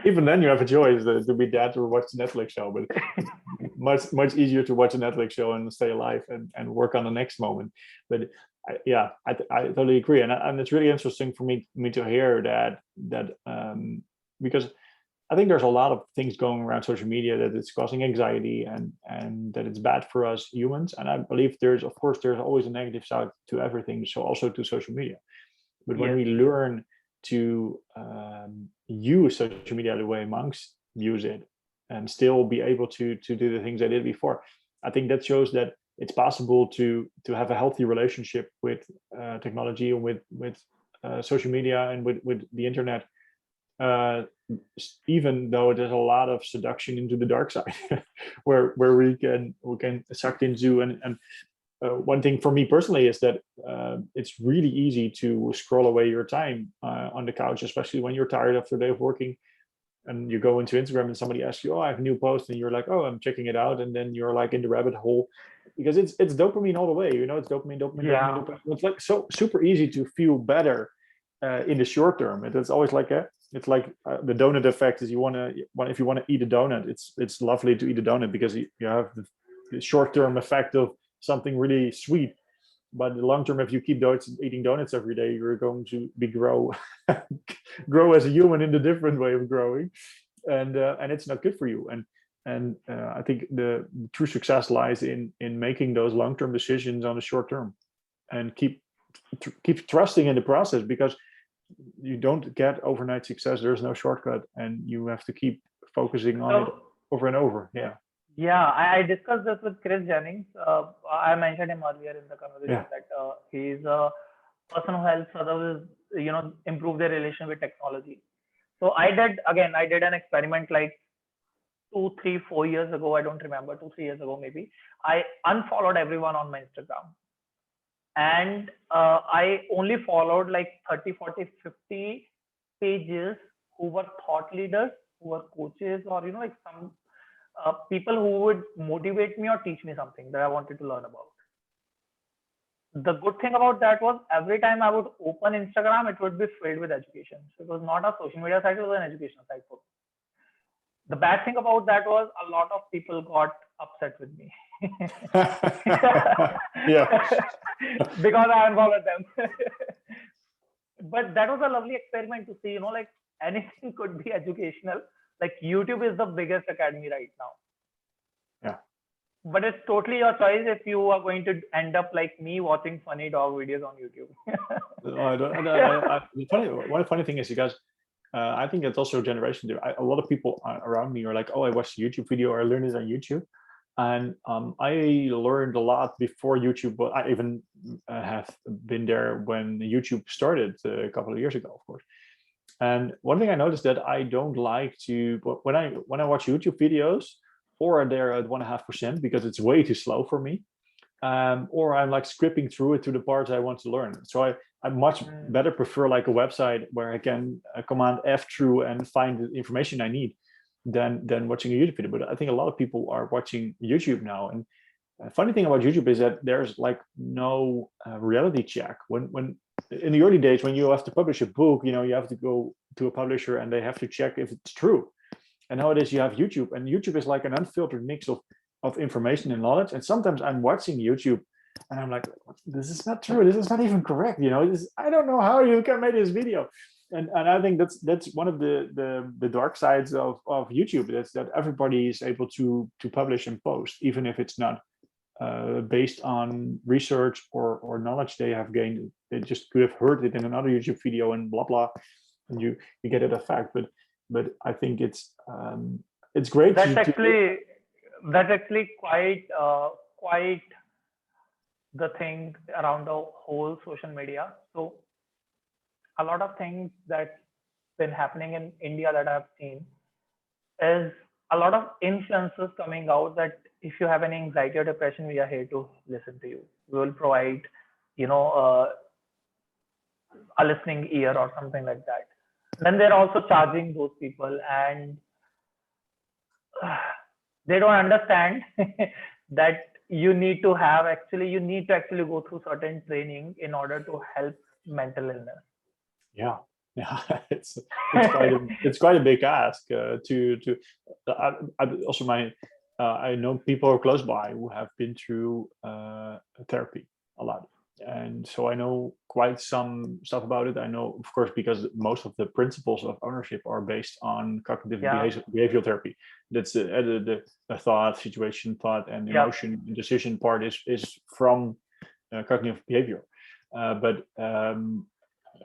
Even then, you have a choice to be dead or watch the Netflix show. But much easier to watch a Netflix show and stay alive and work on the next moment. But I totally agree, and it's really interesting for me to hear that because I think there's a lot of things going around social media that it's causing anxiety and that it's bad for us humans. And I believe there's always a negative side to everything, so also to social media. But when we learn to use social media the way monks use it and still be able to do the things they did before, I think that shows that it's possible to have a healthy relationship with technology and with social media and with the internet, even though there's a lot of seduction into the dark side where we can sucked into. And one thing for me personally is that it's really easy to scroll away your time on the couch, especially when you're tired after a day of working, and you go into Instagram and somebody asks you, oh, I have a new post, and you're like, oh, I'm checking it out, and then you're like in the rabbit hole because it's dopamine all the way. It's dopamine. It's like so super easy to feel better in the short term. It's always like it's like the donut effect. Is if you want to eat a donut, it's lovely to eat a donut because you have the short term effect of something really sweet. But the long term, if you keep eating donuts every day, you're going to grow as a human in a different way of growing, and it's not good for you. And I think the true success lies in making those long term decisions on the short term, and keep trusting in the process, because you don't get overnight success. There's no shortcut, and you have to keep focusing on it over and over. Yeah, I discussed this with Chris Jennings. I mentioned him earlier in the conversation that he's a person who helps others, improve their relation with technology. So I did an experiment like 2, 3, 4 years ago. I don't remember, 2, 3 years ago maybe. I unfollowed everyone on my Instagram. And I only followed like 30, 40, 50 pages who were thought leaders, who were coaches, or, like some people who would motivate me or teach me something that I wanted to learn about. The good thing about that was every time I would open Instagram, it would be filled with education. So it was not a social media site, it was an education site for me. The bad thing about that was a lot of people got upset with me. Because I unfollowed them. But that was a lovely experiment to see, like anything could be educational. Like YouTube is the biggest academy right now. Yeah. But it's totally your choice if you are going to end up like me watching funny dog videos on YouTube. One funny thing is, you guys, I think it's also a generation. A lot of people around me are like, oh, I watched a YouTube video, or I learned it on YouTube. And I learned a lot before YouTube, but I even have been there when YouTube started a couple of years ago, of course. And one thing I noticed that I don't like to, when I watch YouTube videos, or they're at 1.5% because it's way too slow for me, or I'm like skipping through it to the parts I want to learn. So I much better prefer like a website where I can command F through and find the information I need, than watching a YouTube video. But I think a lot of people are watching YouTube now, and funny thing about YouTube is that there's like no reality check. When in the early days, when you have to publish a book, you have to go to a publisher and they have to check if it's true. And nowadays you have YouTube, and YouTube is like an unfiltered mix of information and knowledge. And sometimes I'm watching YouTube and I'm like, this is not true. This is not even correct. I don't know how you can make this video. And I think that's one of the dark sides of YouTube. That's that everybody is able to publish and post, even if it's not based on research or knowledge they have gained. They just could have heard it in another YouTube video and blah blah, and you get it a fact. But I think it's great. That's actually quite the thing around the whole social media. So a lot of things that's been happening in India that I've seen is a lot of influencers coming out that if you have any anxiety or depression, we are here to listen to you. We will provide, a listening ear or something like that. Then they're also charging those people, and they don't understand that you need to actually go through certain training in order to help mental illness. Yeah, it's quite a big ask I know people are close by who have been through therapy a lot, and so I know quite some stuff about it. I know, of course, because most of the principles of ownership are based on cognitive behavioral therapy. That's the thought, situation, thought, and emotion decision part is from cognitive behavior. But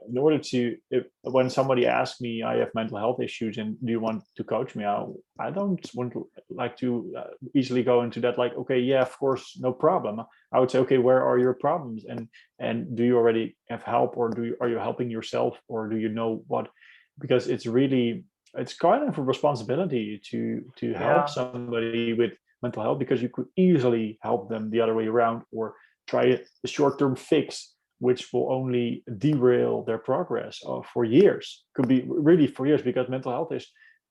in order to, when somebody asks me, I have mental health issues and do you want to coach me? I don't want to like to easily go into that. Like, okay, yeah, of course, no problem. I would say, okay, where are your problems? And do you already have help, or are you helping yourself, or do you know what? Because it's kind of a responsibility to help somebody with mental health, because you could easily help them the other way around, or try a short-term fix which will only derail their progress for years. Could be really for years, because mental health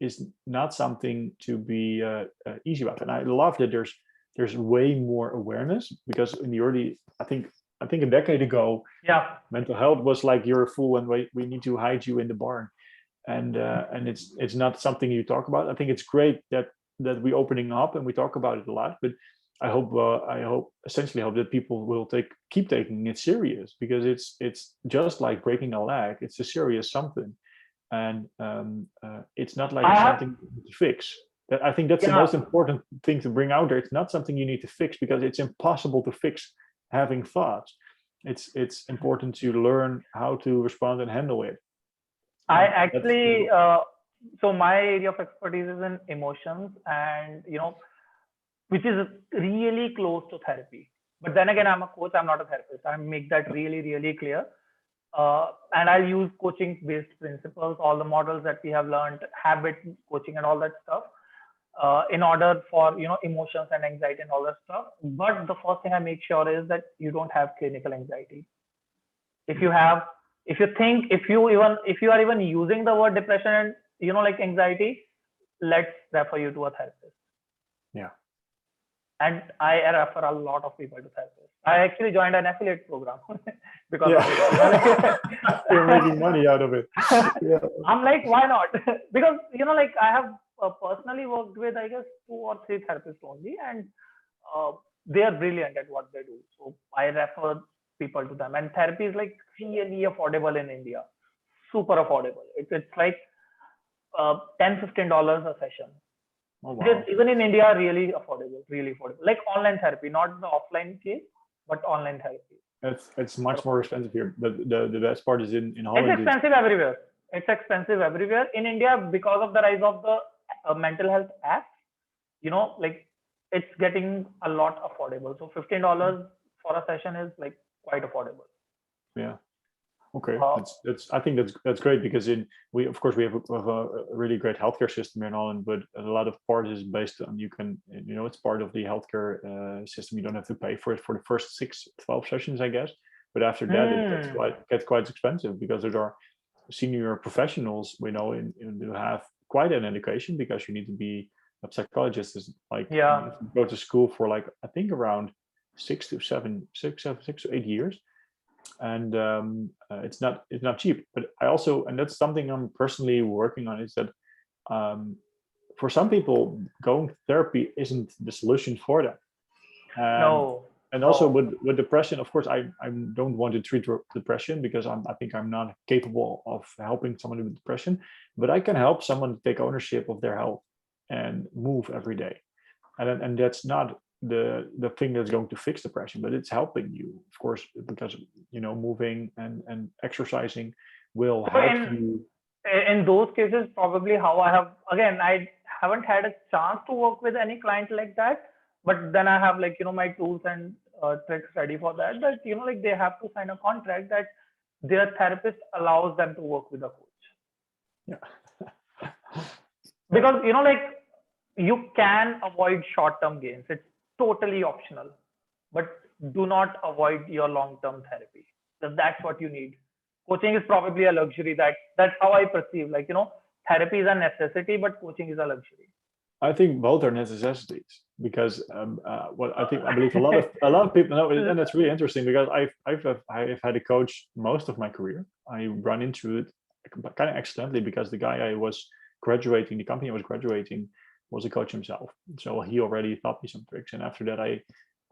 is not something to be easy about. And I love that there's way more awareness, because in the early, I think a decade ago, mental health was like, you're a fool and we need to hide you in the barn, and it's not something you talk about. I think it's great that we're opening up and we talk about it a lot, but I hope that people will keep taking it serious, because it's just like breaking a leg. It's a serious something, and it's not like something to fix. I think that's the most important thing to bring out there. It's not something you need to fix, because it's impossible to fix having thoughts. It's important to learn how to respond and handle it. I actually, so my area of expertise is in emotions, and which is really close to therapy. But then again, I'm a coach, I'm not a therapist. I make that really, really clear. And I use coaching-based principles, all the models that we have learned, habit coaching and all that stuff, in order for, emotions and anxiety and all that stuff. But the first thing I make sure is that you don't have clinical anxiety. If you are even using the word depression and, like anxiety, let's refer you to a therapist. Yeah. And I refer a lot of people to therapists. I actually joined an affiliate program because of it. You're making money out of it. Yeah. I'm like, why not? Because, like I have personally worked with, I guess, 2 or 3 therapists only, and they are brilliant at what they do. So I refer people to them. And therapy is like really affordable in India. Super affordable. It's like $10-15 a session. Oh, wow. Because even in India, really affordable. Like online therapy, not the offline case, but online therapy. It's much more expensive here. The best part is in Holland. It's expensive everywhere. In India, because of the rise of the mental health act, like it's getting a lot affordable. So $15 for a session is like quite affordable. Yeah. Okay, I think that's great, because we have a really great healthcare system in Holland, but a lot of part is based on it's part of the healthcare system. You don't have to pay for it for the first 6-12 sessions, I guess, but after that it gets quite expensive, because there are senior professionals who have quite an education, because you need to be a psychologist. Is like Yeah. you go to school for like, I think around 6 to 8 years, and it's not cheap. But I also, and that's something I'm personally working on, is that um, for some people, going to therapy isn't the solution for them. And No. and also No. with depression, of course, I don't want to treat depression, because I think I'm not capable of helping someone with depression, but I can help someone take ownership of their health and move every day. And that's not the thing that's going to fix depression, but it's helping you, of course, because moving and exercising will So help you. in those cases, probably how I have, again, I haven't had a chance to work with any client like that, but then I have, like, my tools and tricks ready for that. That, like, they have to sign a contract that their therapist allows them to work with a coach. Yeah. Because, like, you can avoid short-term gains. It's totally optional, but do not avoid your long-term therapy. Because that's what you need. Coaching is probably a luxury. That's how I perceive. Like, therapy is a necessity, but coaching is a luxury. I think both are necessities, because what I believe a lot of people know, and it's really interesting, because I've had a coach most of my career. I run into it kind of accidentally, because the guy I was graduating, the company I was graduating, was a coach himself. So he already taught me some tricks, and after that I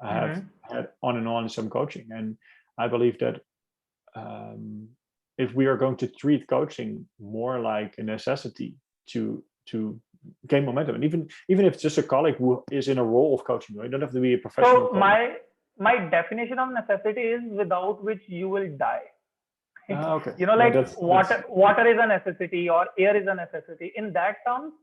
have had on and on some coaching. And I believe that if we are going to treat coaching more like a necessity to gain momentum, and even if it's just a colleague who is in a role of coaching, you don't have to be a professional So coach. my definition of necessity is without which you will die. Okay. Like, That's water is a necessity or air is a necessity. In that terms,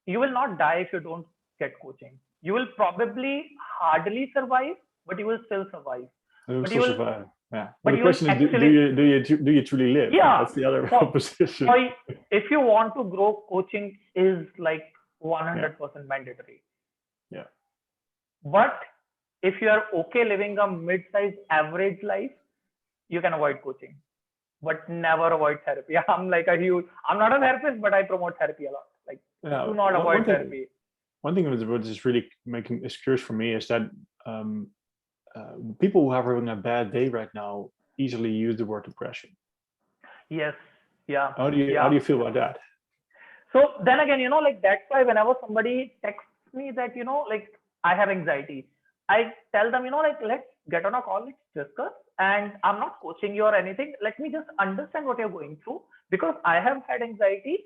you will not die if you don't get coaching. You will probably hardly survive, but you will still survive. will But still you will, survive. Yeah. But but the you will question is, actually, do you truly live? yeah. That's the other For, position. for if you want to grow, coaching is like Yeah. 100% mandatory. Yeah. But if you are okay living a mid-sized average life, you can avoid coaching, but never avoid therapy. I'm not a therapist, but I promote therapy a lot. Like, Yeah. do not avoid therapy. One thing which is really making is curious for me is that people who are having a bad day right now easily use the word depression. Yes. Yeah. How do you feel about that? So then again, like, that's why whenever somebody texts me that, like, I have anxiety, I tell them, like, let's get on a call, let's discuss. And I'm not coaching you or anything. Let me just understand what you're going through, because I have had anxiety.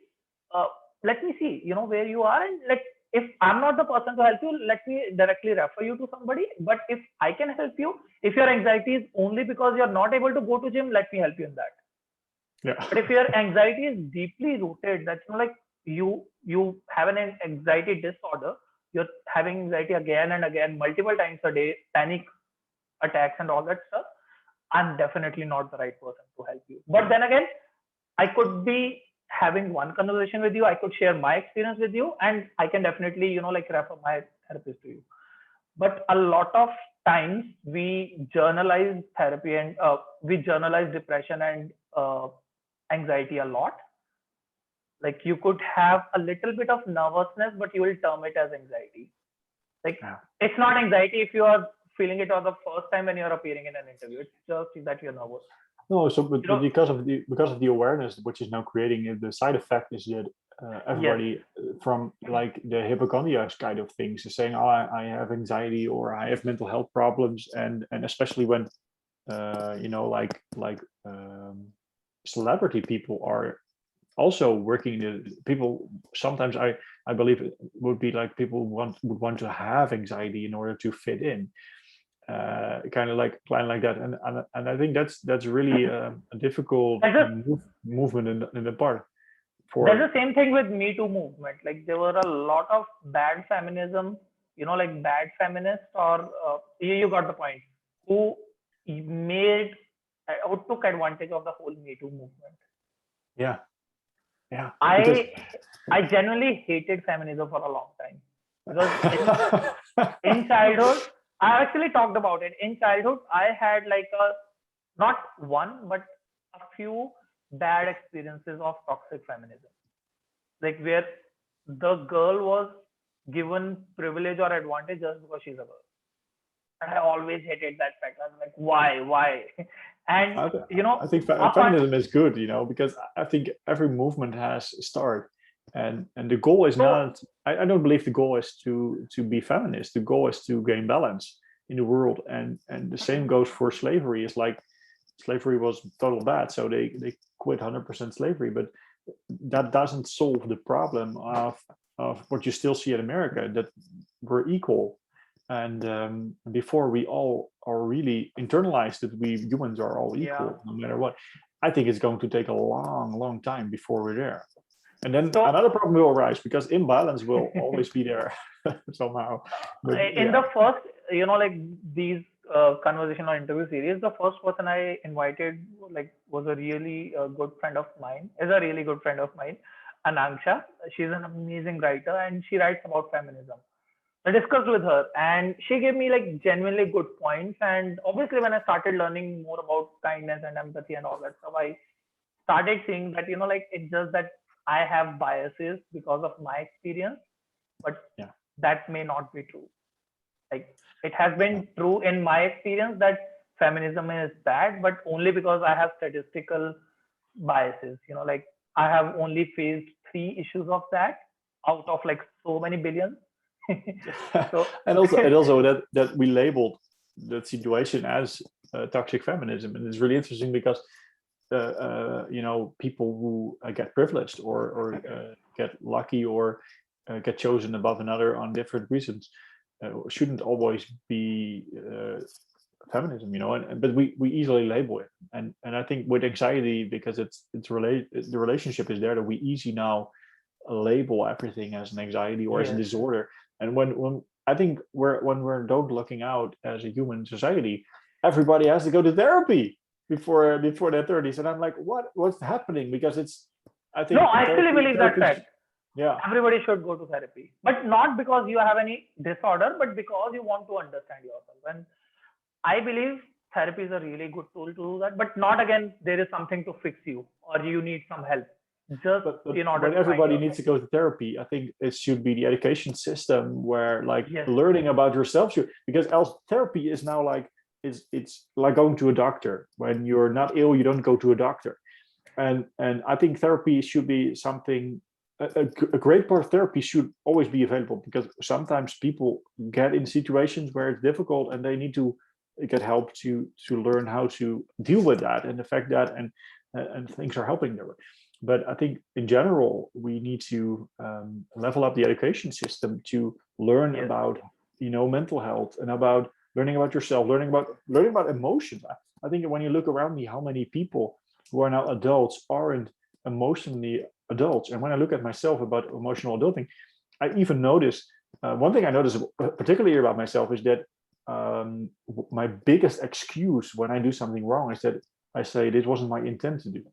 Let me see, where you are, and if I'm not the person to help you, let me directly refer you to somebody. But if I can help you, if your anxiety is only because you're not able to go to gym, let me help you in that. Yeah. But if your anxiety is deeply rooted, that's like you have an anxiety disorder, you're having anxiety again and again, multiple times a day, panic attacks and all that stuff, I'm definitely not the right person to help you. But then again, I could be having one conversation with you, I could share my experience with you, and I can definitely, like, refer my therapist to you. But a lot of times we journalize therapy and we journalize depression and anxiety a lot. Like, you could have a little bit of nervousness, but you will term it as anxiety. Like, Yeah. it's not anxiety if you are feeling it for the first time when you're appearing in an interview. It's just that you're nervous. No, so but because of the awareness which is now creating, the side effect is that everybody from like the hypochondriac kind of things is saying, oh, I have anxiety or I have mental health problems, and especially when celebrity people are also working people. Sometimes I believe it would be like people would want to have anxiety in order to fit in, kind of like that, and I think that's really a difficult movement in the part. There's the same thing with Me Too movement. Like, there were a lot of bad feminism, like bad feminists, or you got the point, who took advantage of the whole Me Too movement. Yeah. I genuinely hated feminism for a long time, because in childhood, I actually talked about it. In childhood, I had like not one, but a few bad experiences of toxic feminism. Like, where the girl was given privilege or advantage just because she's a girl. And I always hated that fact. I was like, why? And I, th- you know, I think apart, feminism is good, because I think every movement has a start, and the goal is so not. I don't believe the goal is to be feminist. The goal is to gain balance in the world, and the same goes for slavery. It's like slavery was total bad, so they quit 100% slavery, but that doesn't solve the problem of what you still see in America, that we're equal. And before we all are really internalized that we humans are all yeah. equal no matter what, I think it's going to take a long time before we're there. And then So another problem will arise because imbalance will always be there somehow. But in yeah. the first, like these conversation or interview series, the first person I invited like was a really good friend of mine, is a really good friend of mine, Ananksha. She's an amazing writer and she writes about feminism. I discussed with her and she gave me like genuinely good points. And obviously, when I started learning more about kindness and empathy and all that stuff, I started seeing that, like it's just that I have biases because of my experience, but Yeah. that may not be true. Like it has been true in my experience that feminism is bad, but only because I have statistical biases. Like I have only faced 3 issues of that out of like so many billions. So and also that we labeled that situation as toxic feminism, and it's really interesting because people who get privileged or get lucky or get chosen above another on different reasons shouldn't always be feminism, but we easily label it, and I think with anxiety, because the relationship is there, that we easy now label everything as an anxiety or as a yes, disorder. And when I think when we're don't looking out as a human society, everybody has to go to therapy before their 30s, and I'm like, what's happening? Because I no, think I actually believe that therapy, fact. yeah. Everybody should go to therapy, but not because you have any disorder, but because you want to understand yourself. And I believe therapy is a really good tool to do that, but not again, there is something to fix you or you need some help just but, but in order when to find everybody needs yourself. to go to therapy, I think it should be the education system where like Yes. learning about yourself should, because else therapy is now like it's like going to a doctor. When you're not ill, you don't go to a doctor. And I think therapy should be something. A great part of therapy should always be available, because sometimes people get in situations where it's difficult and they need to get help to learn how to deal with that and the fact that and things are helping them. But I think in general we need to level up the education system to learn Yes. about mental health and about learning about yourself, learning about emotions. I think when you look around me, how many people who are now adults aren't emotionally adults. And when I look at myself about emotional adulting, I even notice one thing I notice particularly about myself is that my biggest excuse when I do something wrong is that I say this wasn't my intent to do.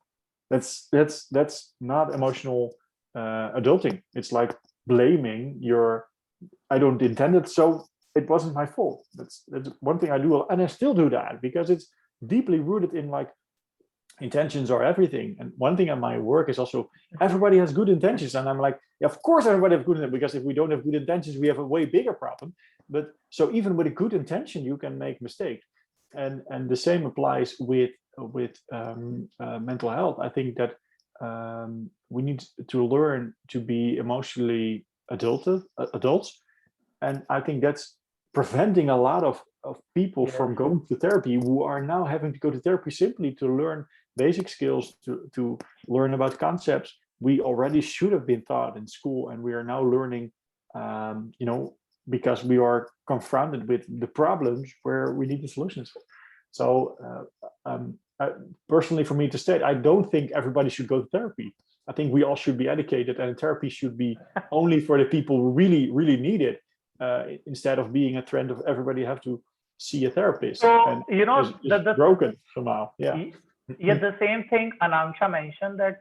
That's not emotional adulting. It's like blaming your I don't intend it, so it wasn't my fault. That's one thing I do, and I still do that because it's deeply rooted in like intentions are everything. And one thing at my work is also everybody has good intentions, and I'm like, yeah, of course everybody has good intentions, because if we don't have good intentions, we have a way bigger problem. But so even with a good intention, you can make mistakes, and the same applies with mental health. I think that we need to learn to be emotionally adults, and I think that's preventing a lot of people Yes. from going to therapy, who are now having to go to therapy simply to learn basic skills, to learn about concepts we already should have been taught in school, and we are now learning, because we are confronted with the problems where we need the solutions. So personally, for me to state, I don't think everybody should go to therapy. I think we all should be educated, and therapy should be only for the people who really, really need it, instead of being a trend of everybody have to see a therapist, and So, is broken somehow. Yeah. yeah, the same thing Ananksha mentioned that,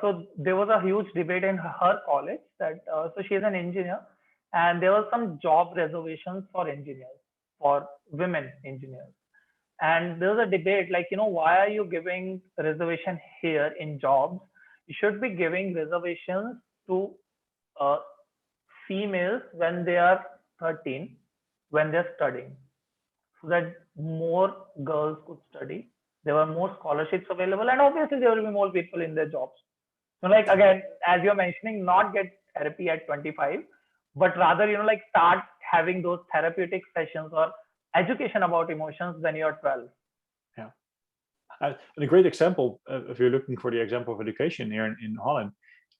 so there was a huge debate in her college that, so she's an engineer and there was some job reservations for engineers, for women engineers. And there was a debate like, why are you giving reservation here in jobs? You should be giving reservations to uh, females when they are 13, when they're studying, so that more girls could study. There were more scholarships available, and obviously there will be more people in their jobs. So, like again, as you're mentioning, not get therapy at 25, but rather, like start having those therapeutic sessions or education about emotions when you're 12. Yeah. And a great example, if you're looking for the example of education here in Holland,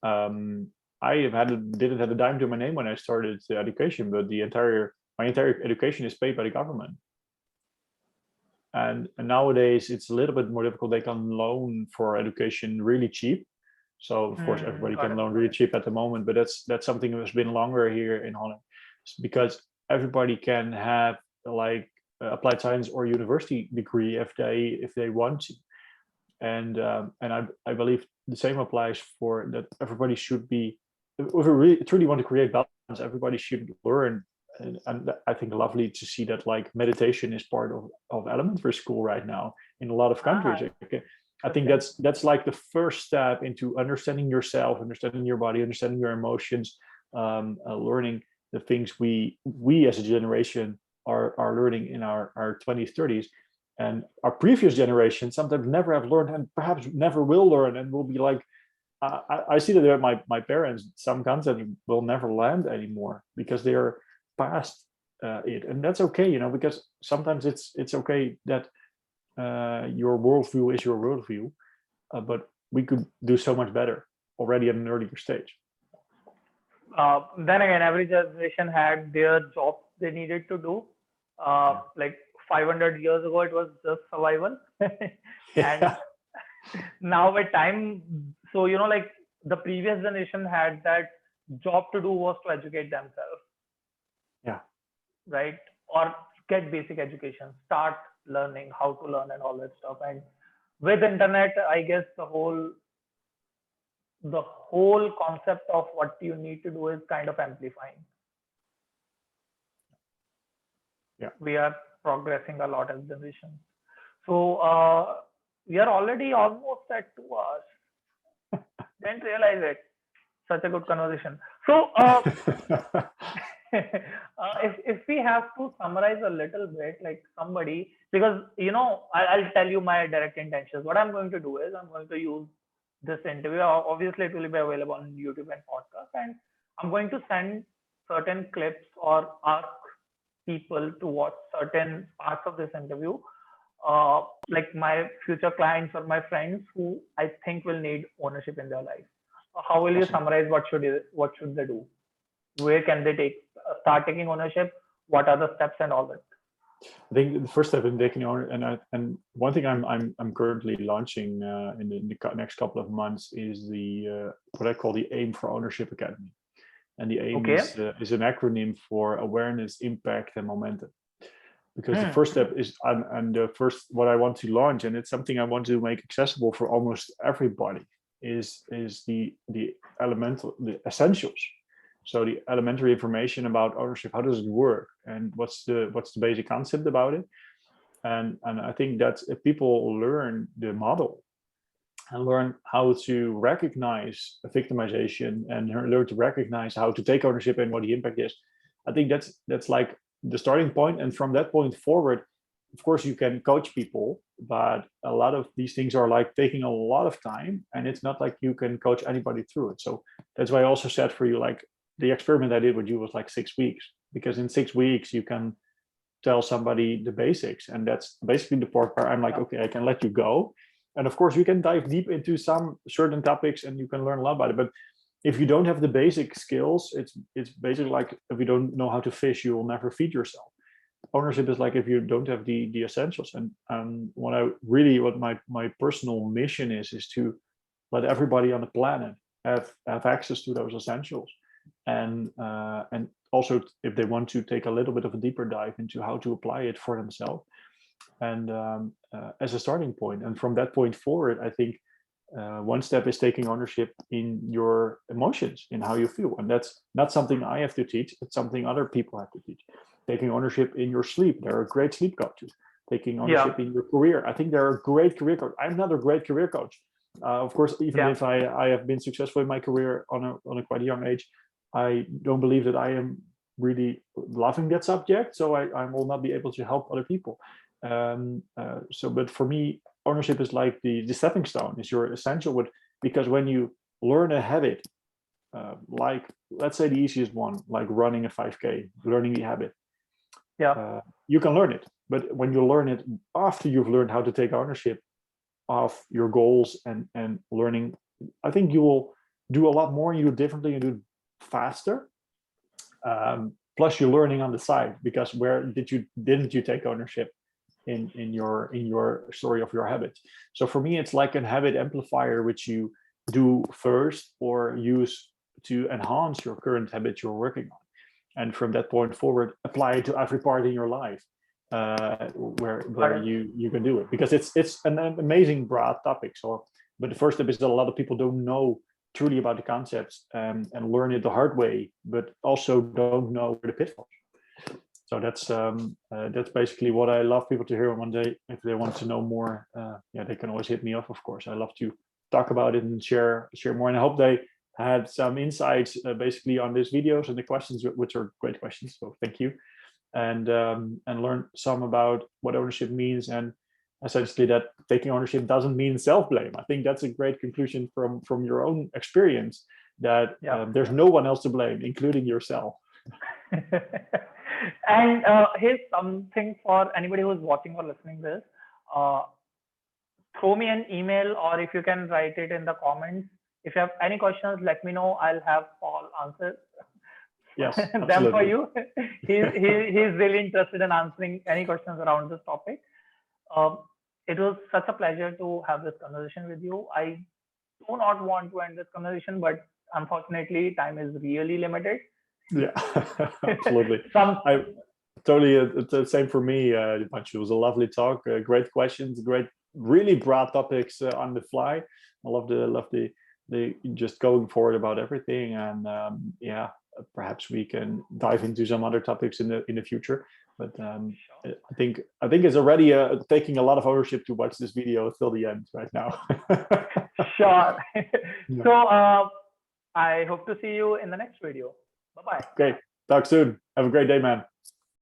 I didn't have a dime to my name when I started education, but my entire education is paid by the government. And nowadays it's a little bit more difficult. They can loan for education really cheap. So of course everybody Got can it. loan really cheap at the moment, but that's something that's been longer here in Holland. It's because everybody can have like applied science or university degree if they want to. And I believe the same applies for that. Everybody should be, if we really truly want to create balance, everybody should learn. And I think lovely to see that like meditation is part of elementary school right now in a lot of countries. Okay. I think that's like the first step into understanding yourself, understanding your body, understanding your emotions, learning the things we as a generation are learning in our 20s, 30s. And our previous generation sometimes never have learned and perhaps never will learn, and will be like, I see that my parents, some concepts will never land anymore because they are past it. And that's okay, because sometimes it's okay that your worldview is your worldview, but we could do so much better already at an earlier stage. Then again, every generation had their jobs they needed to do. Like 500 years ago, it was just survival. And now with time, so, like the previous generation had that job to do was to educate themselves. Yeah. Right. Or get basic education, start learning how to learn and all that stuff. And with internet, I guess the whole concept of what you need to do is kind of amplifying. Yeah. We are progressing a lot as generation. So we are already almost at 2 hours. Didn't realize it. Such a good conversation. So if we have to summarize a little bit, like somebody, because I'll tell you my direct intentions. What I'm going to do is I'm going to use this interview. Obviously, it will be available on YouTube and podcast, and I'm going to send certain clips or ask people to watch certain parts of this interview, like my future clients or my friends who I think will need ownership in their life. How will you summarize what should they do? Where can they start taking ownership? What are the steps and all that? I think the first step in taking ownership, and one thing I'm currently launching in the next couple of months is the what I call the AIM for Ownership Academy, and the AIM is an acronym for awareness, impact, and momentum. Because the first step is, and the first what I want to launch, and it's something I want to make accessible for almost everybody, is the essentials. So the elementary information about ownership, how does it work, and what's the basic concept about it, and I think that if people learn the model and learn how to recognize victimization and learn to recognize how to take ownership and what the impact is, I think that's like the starting point. And from that point forward, of course, you can coach people, but a lot of these things are like taking a lot of time, and it's not like you can coach anybody through it. So that's why I also said for you, like the experiment I did with you was like 6 weeks, because in 6 weeks you can tell somebody the basics, and that's basically the part where I'm like, okay, I can let you go. And of course, you can dive deep into some certain topics and you can learn a lot about it. But if you don't have the basic skills, it's basically like if you don't know how to fish, you will never feed yourself. Ownership is like if you don't have the essentials. And what my personal mission is to let everybody on the planet have access to those essentials. And also if they want to take a little bit of a deeper dive into how to apply it for themselves, and as a starting point. And from that point forward, I think one step is taking ownership in your emotions, in how you feel. And that's not something I have to teach, it's something other people have to teach. Taking ownership in your sleep, there are great sleep coaches. Taking ownership in your career, I think there are great career coaches. I'm not a great career coach, of course, even if I have been successful in my career on a quite young age. I don't believe that I am really loving that subject, so I will not be able to help other people. But for me, ownership is like the stepping stone, is your essential. Because when you learn a habit, like let's say the easiest one, like running a 5K, learning the habit, you can learn it. But when you learn it after you've learned how to take ownership of your goals and learning, I think you will do a lot more. You do differently, you do faster. Plus, you're learning on the side, because where didn't you take ownership in your story of your habits? So for me, it's like a habit amplifier, which you do first or use to enhance your current habit you're working on, and from that point forward, apply it to every part in your life where you can do it, because it's an amazing broad topic. So, but the first step is that a lot of people don't know truly about the concepts and learn it the hard way, but also don't know where the pitfalls. So that's basically what I love people to hear one day. If they want to know more, they can always hit me up. Of course, I love to talk about it and share more. And I hope they had some insights basically on these videos and the questions, which are great questions. So thank you, and learn some about what ownership means, and essentially that taking ownership doesn't mean self-blame. I think that's a great conclusion from your own experience, that there's no one else to blame, including yourself. And here's something for anybody who's watching or listening this. Throw me an email, or if you can write it in the comments. If you have any questions, let me know. I'll have Paul answer them for you. He's really interested in answering any questions around this topic. It was such a pleasure to have this conversation with you. I do not want to end this conversation, but unfortunately, time is really limited. Yeah, absolutely. It's the same for me. It was a lovely talk, great questions, great, really broad topics on the fly. I love the just going forward about everything, and perhaps we can dive into some other topics in the future. But I think it's already taking a lot of ownership to watch this video till the end right now. Sure. So I hope to see you in the next video. Bye-bye. Okay, talk soon. Have a great day, man.